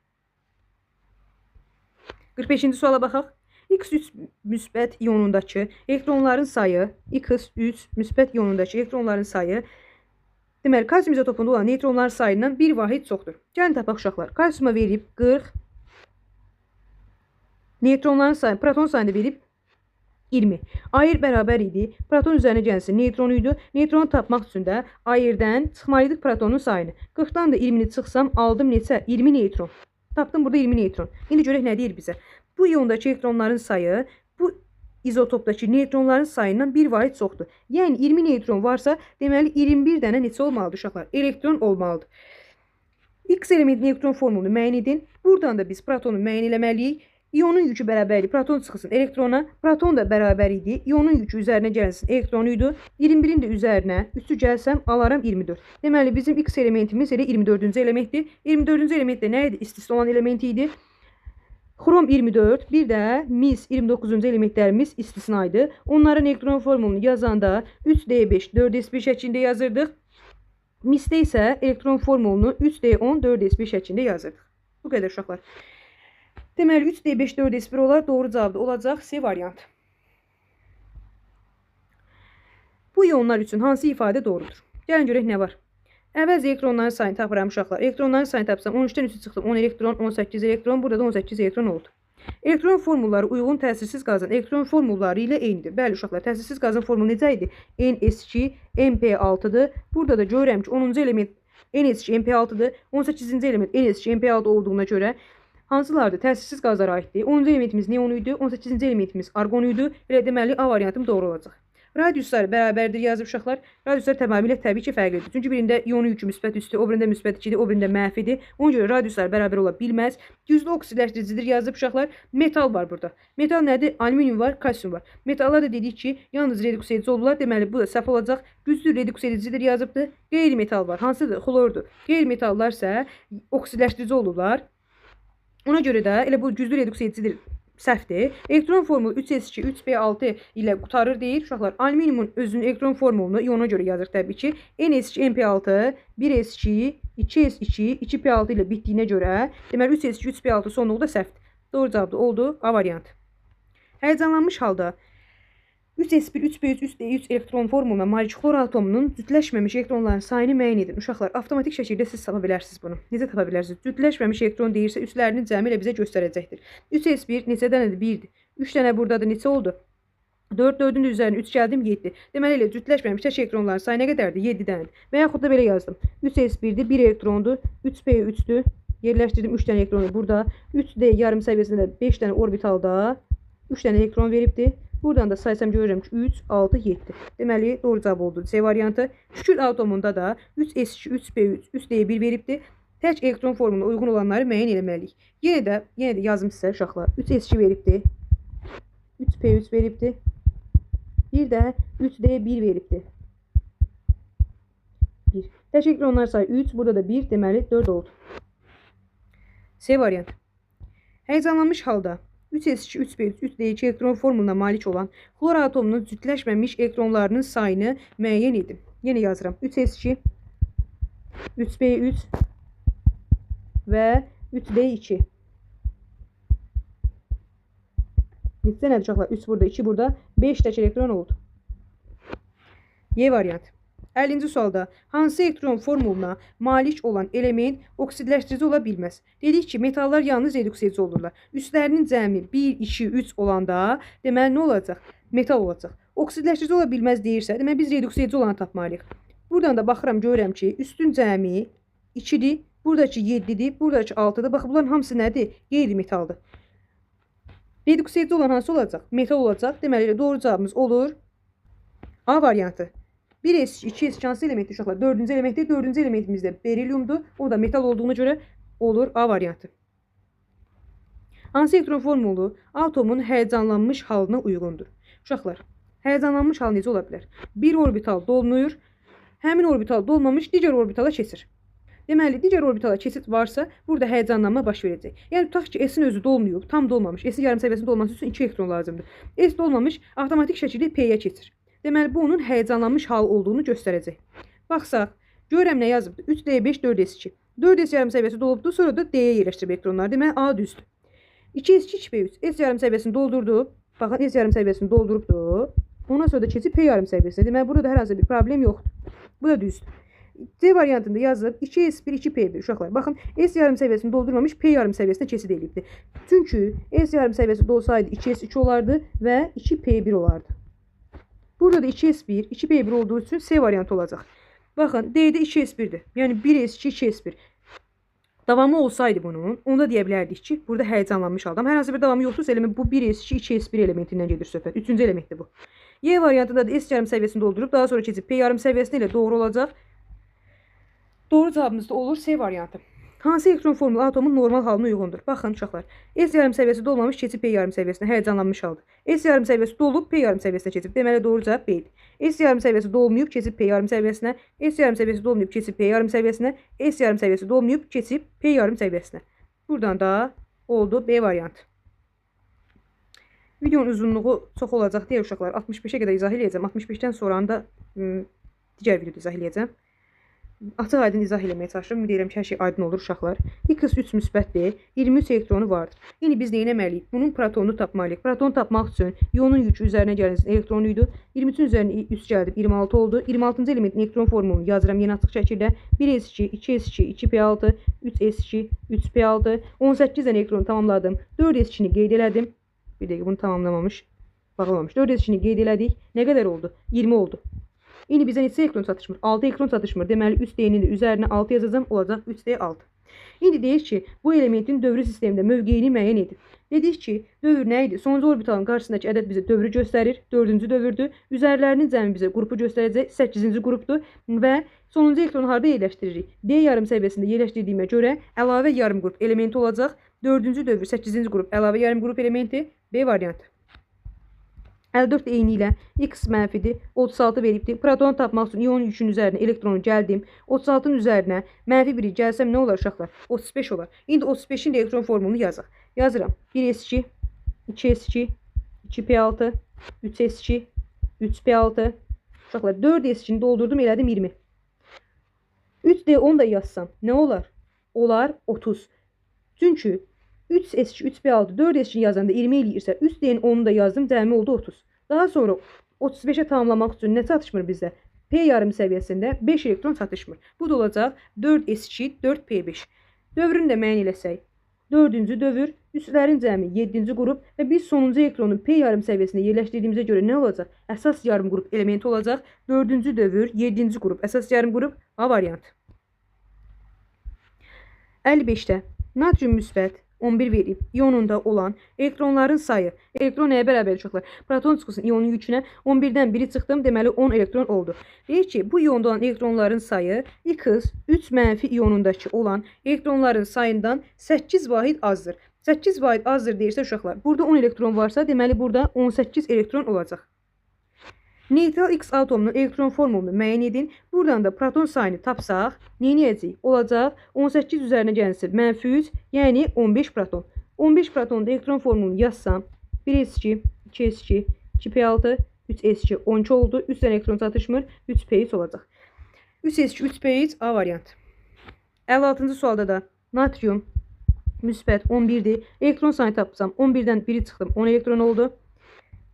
45-ci suala baxaq. X3 müsbət ionundakı elektronların sayı, X3 müsbət ionundakı elektronların sayı, deməli, kalsium izotopunda olan neutronların sayından bir vahid çoxdur. Gəlin tapaq uşaqlar. Kalsiuma verib 40, neutronların sayı, proton sayını verib 20. Ayır bərabər idi. Proton üzərinə gəlsin neutronu idi. Neutronu tapmaq üçün də ayırdan çıxmalıydıq protonun sayını. 40-dan da 20-ni çıxsam, aldım neçə? 20 neutron. Tapdım burada 20 neutron. İndi görək nə deyir bizə? Bu iyondakı elektronların sayı bu izotopdakı neutronların sayından bir vahid çoxdur. Yəni 20 neutron varsa, deməli 21 dənə neçə olmalıdır uşaqlar? Elektron olmalıdır. X elementin elektron formulunu müəyyən edin. Buradan da biz protonu müəyyən eləməliyik. İyonun yükü bərabərli proton çıxsın elektrona. Proton da bərabər idi. İyonun yükü üzərinə gəlsin elektron idi. 21-in də üzərinə 3-ü gəlsəm alaram 24. Deməli bizim X elementimiz elə 24-cü elementdir. 24-cü element də nə idi? İstisna olan elementi idi. Xrom 24, bir də mis 29-cu elementlərimiz istisna idi. Onların elektron formulunu yazanda 3D5, 4S1 şəklində yazırdıq. Misdə isə elektron formulunu 3D10, 4S1 şəklində yazırdıq. Bu qədər uşaqlar. Deməli 3D5, 4S1 olar, doğru cavabda olacaq C variantı. Bu iyonlar üçün hansı ifadə doğrudur? Gəlin görək nə var. Əvvəl elektronların sayını tapıram uşaqlar. Elektronların sayını tapsam 13-dən 3-ü çıxdım 10 elektron, 18 elektron, burada da 18 elektron oldu. Elektron formulları uyğun təsirsiz qazın elektron formulları ilə eynidir. Bəli uşaqlar, təsirsiz qazın formulu necə idi? NS2, MP6-dır. Burada da görürəm ki, 10-cu element NS2, MP6-dır. 18-ci element NS2, MP6 olduğuna görə hansılardır? Təsirsiz qazlara aiddir. 10-cu elementimiz neon idi, 18-ci elementimiz argon idi. Elə deməli A variantım doğru olacaq. Radiuslar bərabərdir yazıb uşaqlar. Radiuslar tamamilə təbii ki fərqlidir. Çünki birində iyonun yükü müsbət üstü, o birində müsbət 2-dir, o birində mənfidir. Ona görə radiuslar bərabər ola bilməz. Güclü oksidləşdiricidir yazıb uşaqlar. Metal var burada. Metal nədir? Alüminium var, kalsium var. Metallar da dedik ki, yalnız reduksiyedici olurlar. Deməli bu da səhv olacaq. Güclü reduksiyedicidir yazıbdır. Qeyri-metal var. Hansıdır? Xlordur. Qeyri-metallar isə oksidləşdirici olurlar. Ona görə də elə bu güclü reduksiyedicidir səhvdir. Elektron formulu 3s2 3p6 ilə qutarır deyir. Uşaqlar, alüminiumun özünün elektron formulunu iyona görə yazırıq təbii ki. Ns2 np6 1s2 2s2 2p6 ilə bitdiyinə görə deməli 3s2 3p6 sonluğu da səhvdir. Doğru cavab da oldu A variantı. Həyəcanlanmış halda 3s1 3p3 3d3 elektron formuluna malik xlor atomunun cütləşməmiş elektronların sayını müəyyən edin. Uşaqlar, avtomatik şəkildə siz tapa bilərsiniz bunu. Necə tapa bilərsiniz? Cütləşməmiş elektron deyirsə, üslərinin cəmi ilə bizə göstərəcəkdir. 3s1 neçə dənədir? 1-dir. 3 dənə buradadır. Neçə oldu? 4, 4-ün üzərinə 3 gəldim, 7. Deməli, elə cütləşməmiş tək elektronların sayı nə qədərdir? 7 dənədir. Və yaxud da belə yazdım. 3s1-dir, 1 elektrondur, 3p3-dür. Yerləşdirdim 3 dənə elektronu burada. 3d yarım səviyyəsində 5 dənə orbitalda 3 dənə elektron veribdir. Buradan da saysam görürəm ki 3, 6, 7. Deməli, doğru cavab oldu C variantı. Kükürt atomunda da 3s2, 3p3, 3d1 veribdir. Tək elektron formuluna uyğun olanları müəyyən etməliyik. Yenə də yazım sizə uşaqlar. 3s2 veribdir. 3p3 veribdir. Bir də 3d1 veribdir. 1. Tək elektronlar sayı 3, burada da 1, deməli 4 oldu. C variantı. Həyəcanlanmış halda 3s2, 3p3, 3d2 elektron formuluna malik olan xlor atomunun cütləşməmiş elektronlarının sayını müəyyən edin. Yenə yazıram. 3s2, 3p3 və 3d2. Neçə nədir uşaqlar? 3 burada, 2 burada, 5 tək elektron oldu. Y variantı. 50-ci sualda hansı elektron formuluna malik olan element oksidləşdirici ola bilməz? Dedik ki, metallar yalnız reduksiya edici olurlar. Üslərinin cəmi 1, 2, 3 olanda deməli nə olacaq? Metal olacaq. Oksidləşdirici ola bilməz deyirsə, deməli biz reduksiya edici olanı tapmalıyıq. Buradan da baxıram, görürəm ki, üstün cəmi 2-dir, buradakı 7-dir, buradakı 6-dır. Baxın, bunların hamısı nədir? Qeyri-metaldır. Reduksiya edici olan hansı olacaq? Metal olacaq. Deməli, doğru cavabımız olur A variantı. 1s, 2s hansı elementdir uşaqlar? 4-cü elementdir. 4-cü elementimiz də berilyumdur. O da metal olduğuna görə olur A variantı. Hansı elektron formulu atomun həyəcanlanmış halına uyğundur? Uşaqlar, həyəcanlanmış hal necə ola bilər? Bir orbital dolmur, həmin orbital dolmamış digər orbitala keçir. Deməli, digər orbitala keçid varsa, burada həyəcanlanma baş verəcək. Yəni, tutaq ki, S-in özü dolmayıb, tam dolmamış. S-in yarım səviyyəsində olması üçün 2 elektron lazımdır. S dolmamış, avtomatik şəkildə P-yə keçir. Deməli, bu onun həyəcanlanmış hal olduğunu göstərəcək. Baxsaq, görürəm nə yazıbdır? 3D5, 4S2. 4S yarım səviyyəsi dolubdur, sonra da D-yə yerləşdirib elektronlar. Deməli, A düzdür. 2S2, 2P3. S yarım səviyyəsini doldurdu. Baxın, S yarım səviyyəsini doldurubdur. Ondan sonra da keçib P yarım səviyyəsinə. Deməli, burada da hər hansı bir problem yoxdur. Bu da düzdür. C variantında yazıb 2S1, 2P1 uşaqlar. Baxın, S yarım səviyyəsini doldurmamış, P yarım səviyyəsinə keçid edibdir. Çünki S yarım səviyyəsi dolsaydı 2S2 olardı və 2P1 olardı. Burada da 2S1, 2P1 olduğu üçün C variantı olacaq. Baxın, D-də 2S1'dir. Yəni 1S2, 2S1. Davamı olsaydı bunun, onda deyə bilərdik ki, burada həyəcanlanmış adam. Hər hansı bir davamı yoxdursa, element bu 1S2, 2S1 elementindən gedir söhbət. Üçüncü elementdir bu. Y variantında da S yarım səviyyəsini doldurub, daha sonra keçib P yarım səviyyəsinə ilə doğru olacaq. Doğru cavabımız da olur C variantı. Hansı elektron formulu atomun normal halına uyğundur? Baxın uşaqlar. S yarım səviyyəsi dolmamış, keçib P yarım səviyyəsinə, həyəcanlanmış halda. S yarım səviyyəsi dolub, P yarım səviyyəsinə keçib. Deməli, doğru cavab B-dir. S yarım səviyyəsi dolmayıb, keçib P yarım səviyyəsinə. S yarım səviyyəsi dolmayıb, keçib P yarım səviyyəsinə. S yarım səviyyəsi dolmayıb, keçib P yarım səviyyəsinə. Buradan da oldu B variantı. Videonun uzunluğu çox olacaq deyə uşaqlar. 65-ə qədər izah edəcəm. 65-dən sonra da digər videoda izah edəcəm. Açıq aydın izah eləməyə çalışıram. Deyirəm ki, hər şey aydın olur uşaqlar. X 3 müsbətdir. 23 elektronu vardır. İndi biz nə etməliyik? Bunun protonunu tapmalıyıq. Protonu tapmaq üçün ionun yükü üzərinə gəlsin elektronu idi. 23-ün üzərinə 3 gəldi, 26 oldu. 26-cı elementin elektron formulunu yazıram yenə açıq şəkildə. 1s2, 2s2, 2p6, 3s2, 3p6. 18 dənə elektronu tamamladım. 4s2-ni qeyd elədim. Bir dəqiqə, bunu tamamlamamış, bağlamamış. 4s2-ni qeyd elədik. Nə qədər oldu? 20 oldu. İndi bizə neçə elektron çatışmır? 6 elektron çatışmır. Deməli, 3D-nin də üzərinə 6 yazacağım, olacaq 3D6. İndi deyir ki, bu elementin dövrü sistemində mövqeyini müəyyən edin. Dedik ki, dövr nə idi? Sonuncu orbitalın qarşısındakı ədəd bizə dövrü göstərir. 4-cü dövrdür. Üzərlərinin cəmi bizə qrupu göstərəcək. 8-ci qrupdur və sonuncu elektronu harda yerləşdiririk? D yarım səviyyəsində yerləşdirdiyimə görə əlavə yarım qrup elementi olacaq. 4-cü dövr 8-ci qrup əlavə yarım qrup elementi B variantı. 54 eyni ilə X mənfidir, 36 veribdir. Protonu tapmaq üçün ionun yükünün üzərinə elektronu gəldim. 36-nın üzərinə mənfi 1-i gəlsəm nə olar uşaqlar? 35 olar. İndi 35-in də elektron formulunu yazaq. Yazıram. 1s2, 2s2, 2p6, 3s2, 3p6. Uşaqlar 4s2-ni doldurdum, elədim 20. 3d10 da yazsam nə olar? Olar 30. Çünki 3s2, 3p6, 4s2 yazanda 20 eləyirsə, 3d-nin 10'unu da yazdım, cəmi oldu 30. Daha sonra 35'e tamamlamaq üçün nə çatışmır bizdə? P yarım səviyyəsində 5 elektron çatışmır. Bu da olacaq 4s2, 4p5. Dövrünü də müəyyən eləsək. 4-cü dövr, üslərin cəmi 7-ci qrup və biz sonuncu elektronu P yarım səviyyəsində yerləşdirdiyimizə görə nə olacaq? Əsas yarım qrup elementi olacaq. 4-cü dövr, 7-ci qrup, əsas yarım qrup A variantı. 55'də natrium müsbət 11 verib ionunda olan elektronların sayı. Elektron nəyə bərabər uşaqlar? Proton çıxsın ionun yükünə 11-dən 1 çıxdım, deməli 10 elektron oldu. Deyir ki, bu ionda olan elektronların sayı X 3 mənfi ionundakı olan elektronların sayından 8 vahid azdır. 8 vahid azdır deyirsə uşaqlar, burada 10 elektron varsa, deməli burada 18 elektron olacaq. Neytral X atomunun elektron formulunu müəyyən edin. Buradan da proton sayını tapsaq, neyniyəcəyik? Olacaq 18 üzərinə gəlsin -3, yəni 15 proton. 15 protonda elektron formulunu yazsam, 1s2, 2s2, 2p6, 3s2, 12 oldu. 3 dənə elektron çatışmır, 3p3 olacaq. 3s2, 3p3 A variantı. 56-cı sualda da natrium müsbət 11'dir. Elektron sayını tapsam, 11'dən 1'i çıxdım, 10 elektron oldu.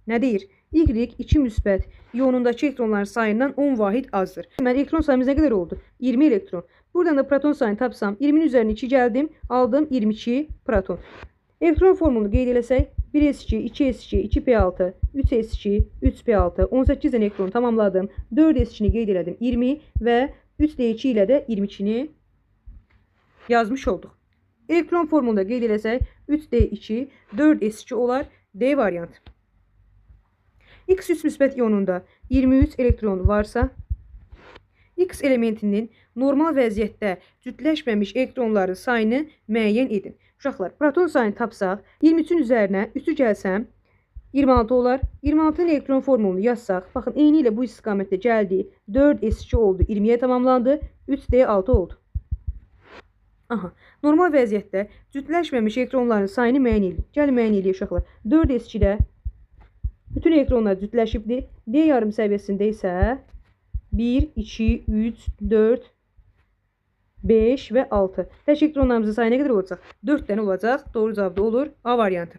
Nə deyir? Y 2 müsbət ionundakı elektronların sayından 10 vahid azdır. Deməli elektron sayımız nə qədər oldu? 20 elektron. Buradan da proton sayını tapsam, 20'nin üzərinə 2 gəldim, aldım 22 proton. Elektron formulunu qeyd eləsək, 1s2, 2s2, 2p6, 3s2, 3p6, 18 dənə elektron tamamladım. 4s2-ni qeyd elədim, 20 və 3d2 ilə də 22'ni yazmış olduq. Elektron formulunu qeyd eləsək, 3d2, 4s2 olar, D variantı. X 3 müsbət ionunda 23 elektron varsa, X elementinin normal vəziyyətdə cütləşməmiş elektronların sayını müəyyən edin. Uşaqlar, proton sayını tapsaq, 23'ün üzərinə 3'ü gəlsəm, 26 olar. 26'nın elektron formulunu yazsaq, baxın, eyni ilə bu istiqamətdə gəldi. 4s2 oldu, 20'ye tamamlandı, 3d6 oldu. Aha, normal vəziyyətdə cütləşməmiş elektronların sayını müəyyən edin. Gəlin müəyyən edin uşaqlar. 4s2-də bütün elektronlar cütləşibdir. D yarım səviyyəsində isə 1, 2, 3, 4, 5 və 6. Tək elektronlarımızın sayı nə qədər olacaq? 4 dənə olacaq. Doğru cavab da olur A variantı.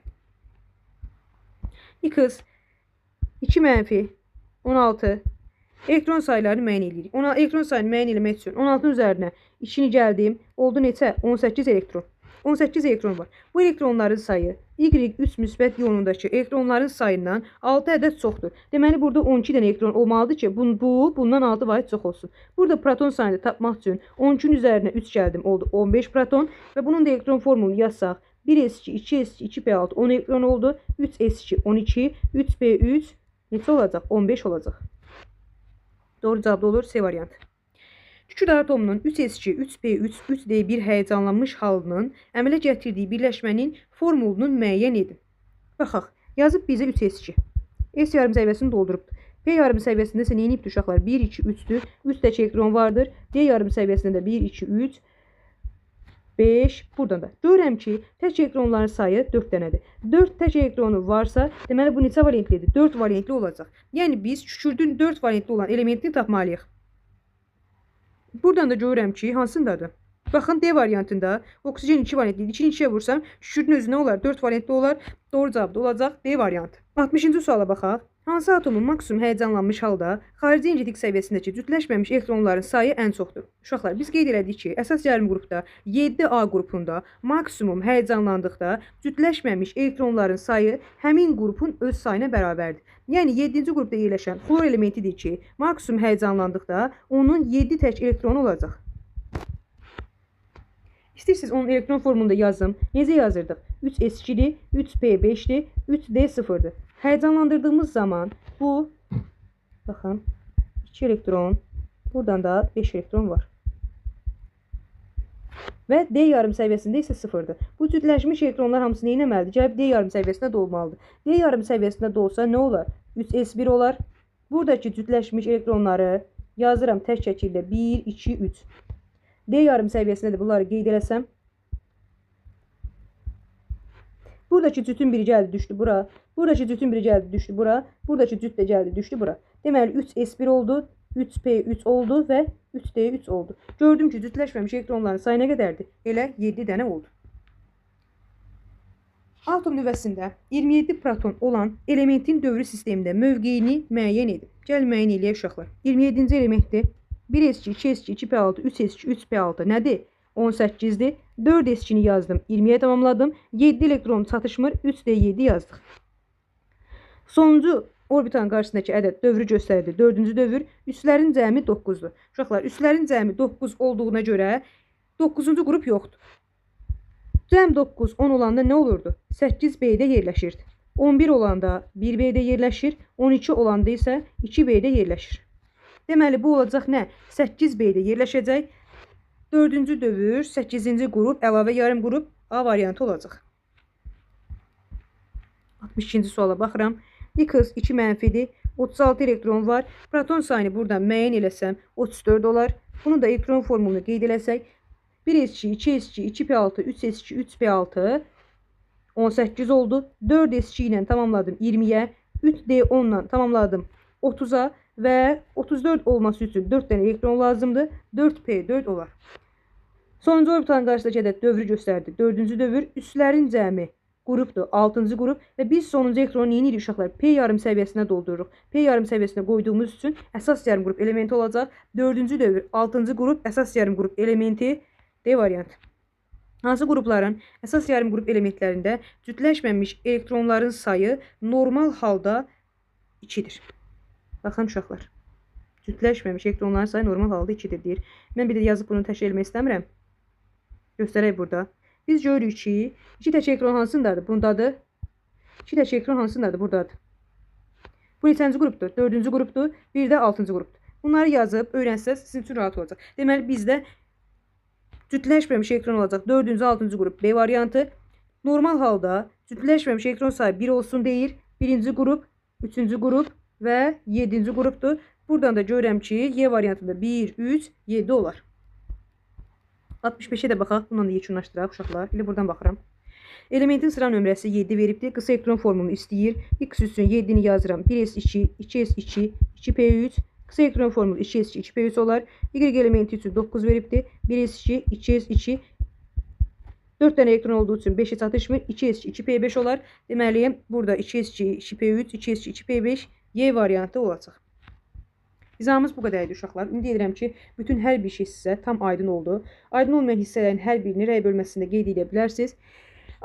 X 2 mənfi 16 elektron sayılarını müəyyən edirik. Elektron sayını müəyyən etmək üçün 16'nın üzərinə 2'ni gəldim. Oldu neçə? 18 elektron. 18 elektron var. Bu elektronların sayı Y 3 müsbət ionundakı elektronların sayından 6 ədəd çoxdur. Deməli burada 12 dənə elektron olmalıdır ki, bundan 6 vahid çox olsun. Burada proton sayını tapmaq üçün 12'nin üzərinə 3 gəldim, oldu 15 proton və bunun da elektron formulunu yazsaq, 1s2, 2s2, 2p6 10 elektron oldu. 3s2 12, 3p3 neçə olacaq? 15 olacaq. Doğru cavab da olur C variantı. Kükürt atomunun 3s2, 3p3, 3d1 həyəcanlanmış halının əmələ gətirdiyi birləşmənin formulunu müəyyən edin. Baxaq, yazıb bizə 3s2. S yarım səviyyəsini doldurubdur. P yarım səviyyəsində isə neyinibdir uşaqlar? 1, 2, 3'dür. 3 tək elektron vardır. D yarım səviyyəsində də 1, 2, 3, 5. Buradan da görürəm ki, tək elektronların sayı 4 dənədir. 4 tək elektronu varsa, deməli bu neçə valentlidir? 4 valentli olacaq. Yəni biz kükürdün 4 valentli olan elementini tapmalıyıq. Buradan da görürəm ki, hansındadır? Baxın, D variantında oksigen 2 valentli. 2'ni 2'ye vursam, kükürdün özü nə olar? 4 valentli olar. Doğru cavab da olacaq D variantı. 60-cı suala baxaq. Hansı atomun maksimum həyəcanlanmış halda xarici incəlik səviyyəsindəki cütləşməmiş elektronların sayı ən çoxdur? Uşaqlar, biz qeyd elədik ki, əsas yarım qrupda 7A qrupunda maksimum həyəcanlandıqda cütləşməmiş elektronların sayı həmin qrupun öz sayına bərabərdir. Yəni 7-ci qrupda yerləşən xlor elementidir ki, maksimum həyəcanlandıqda onun 7 tək elektronu olacaq. İstəyirsiniz onun elektron formulunu da yazım. Necə yazırdıq? 3s2'dir, 3p5'dir, 3d0'dır. Həyəcanlandırdığımız zaman bu, baxın, 2 elektron, buradan da 5 elektron var. Və D yarım səviyyəsində isə 0'dır. Bu cütləşmiş elektronlar hamısı nə etməlidir? Gəlib D yarım səviyyəsində dolmalıdır. D yarım səviyyəsində dolsa nə olar? 3s1 olar. Buradakı cütləşmiş elektronları yazıram tək şəkildə 1, 2, 3. D yarım səviyyəsində də bunları qeyd eləsəm, Buradakı cütün biri gəldi düşdü bura. Buradakı cütün biri gəldi düşdü bura. Buradakı cüt də gəldi düşdü bura. Deməli 3s1 oldu, 3p3 oldu və 3d3 oldu. Gördüm ki, cütləşməmiş elektronların sayı nə qədərdir? Elə 7 dənə oldu. Atom nüvəsində 27 proton olan elementin dövrü sistemində mövqeyini müəyyən edin. Gəl müəyyən eləyək uşaqlar. 27-ci elementdir. 1s2, 2s2, 2p6, 3s2, 3p6 nədir? 18'dir. 4s2'ni yazdım. 20'ye tamamladım. 7 elektron çatışmır. 3d7 yazdıq. Sonuncu orbitanın qarşısındakı ədəd dövrü göstərir. 4-cü dövr. Üslərin cəmi 9'dur. Uşaqlar, üslərin cəmi 9 olduğuna görə 9-cu qrup yoxdur. Cəm 9, 10 olanda nə olurdu? 8b-də yerləşirdi. 11 olanda 1b-də yerləşir. 12 olanda isə 2b-də yerləşir. Deməli, bu olacaq nə? 8b-də yerləşəcək. 4-cü dövr, 8-ci qrup, əlavə yarım qrup A variantı olacaq. 62-ci suala baxıram. X 2 mənfidir. 36 elektron var. Proton sayını buradan müəyyən eləsəm 34 olar. Bunu da elektron formulunu qeyd eləsək 1s2, 2s2, 2p6, 3s2, 3p6 18 oldu. 4s2 ilə tamamladım 20'yə. 3d10 ilə tamamladım 30'a və 34 olması üçün 4 dənə elektron lazımdır. 4p4 olar. Sonuncu orbitanın qarşısındakı ədəd dövrü göstərdi. 4-cü dövr, üslərin cəmi qrupdur. 6-cı qrup və biz sonuncu elektronu yeni ili uşaqlar P yarım səviyyəsinə doldururuq. P yarım səviyyəsinə qoyduğumuz üçün əsas yarım qrup elementi olacaq. 4-cü dövr, 6-cı qrup, əsas yarım qrup elementi D variantı. Hansı qrupların əsas yarım qrup elementlərində cütləşməmiş elektronların sayı normal halda 2'dir. Baxın uşaqlar. Cütləşməmiş elektronların sayı normal halda 2'dir deyir. Mən bir də yazıb bunu təşkil etmək istəmirəm. Göstərək burada. Biz görürük ki, 2 tək elektron hansındadır? Bundadır. 2 tək elektron hansındadır? Buradadır. Bu neçənci qrupdur? 4-cü qrupdur. Bir də 6-cı qrupdur. Bunları yazıb öyrənsəz sizin üçün rahat olacaq. Deməli bizdə cütləşməmiş elektron olacaq. 4-cü, 6-cı qrup B variantı. Normal halda cütləşməmiş elektron sayı 1 olsun deyir. 1-ci qrup, 3-cü qrup və 7-ci qrupdur. Buradan da görürəm ki, Y variantında 1, 3, 7 olar. 65'e də baxaq. Bundan da yekunlaşdıraq uşaqlar. İlə buradan baxıram. Elementin sıra nömrəsi 7 veribdir. Qısa elektron formulunu istəyir. X üçün 7'ni yazıram. 1s2, 2s2, 2p3. Qısa elektron formulu 2s2, 2p3 olar. Y elementi üçün 9 veribdir. 1s2, 2s2. 4 tane elektron olduğu üçün 5'e çatışmır. 2s2, 2p5 olar. Deməli, burada 2s2, 2p3, 2s2, 2p5 Y variantı olacaq. İzahımız bu qədərdir uşaqlar. Ümid edirəm ki, bütün hər bir şey sizə tam aydın oldu. Aydın olmayan hissələrin hər birini rəy bölməsində qeyd edə bilərsiniz.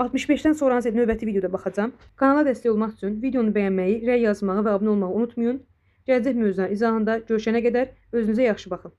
65'dən sonra növbəti videoda baxacağım. Kanala dəstək olmaq üçün videonu bəyənməyi, rəy yazmağı və abunə olmağı unutmayın. Gələcək mövzuların izahında görüşənə qədər özünüzə yaxşı baxın.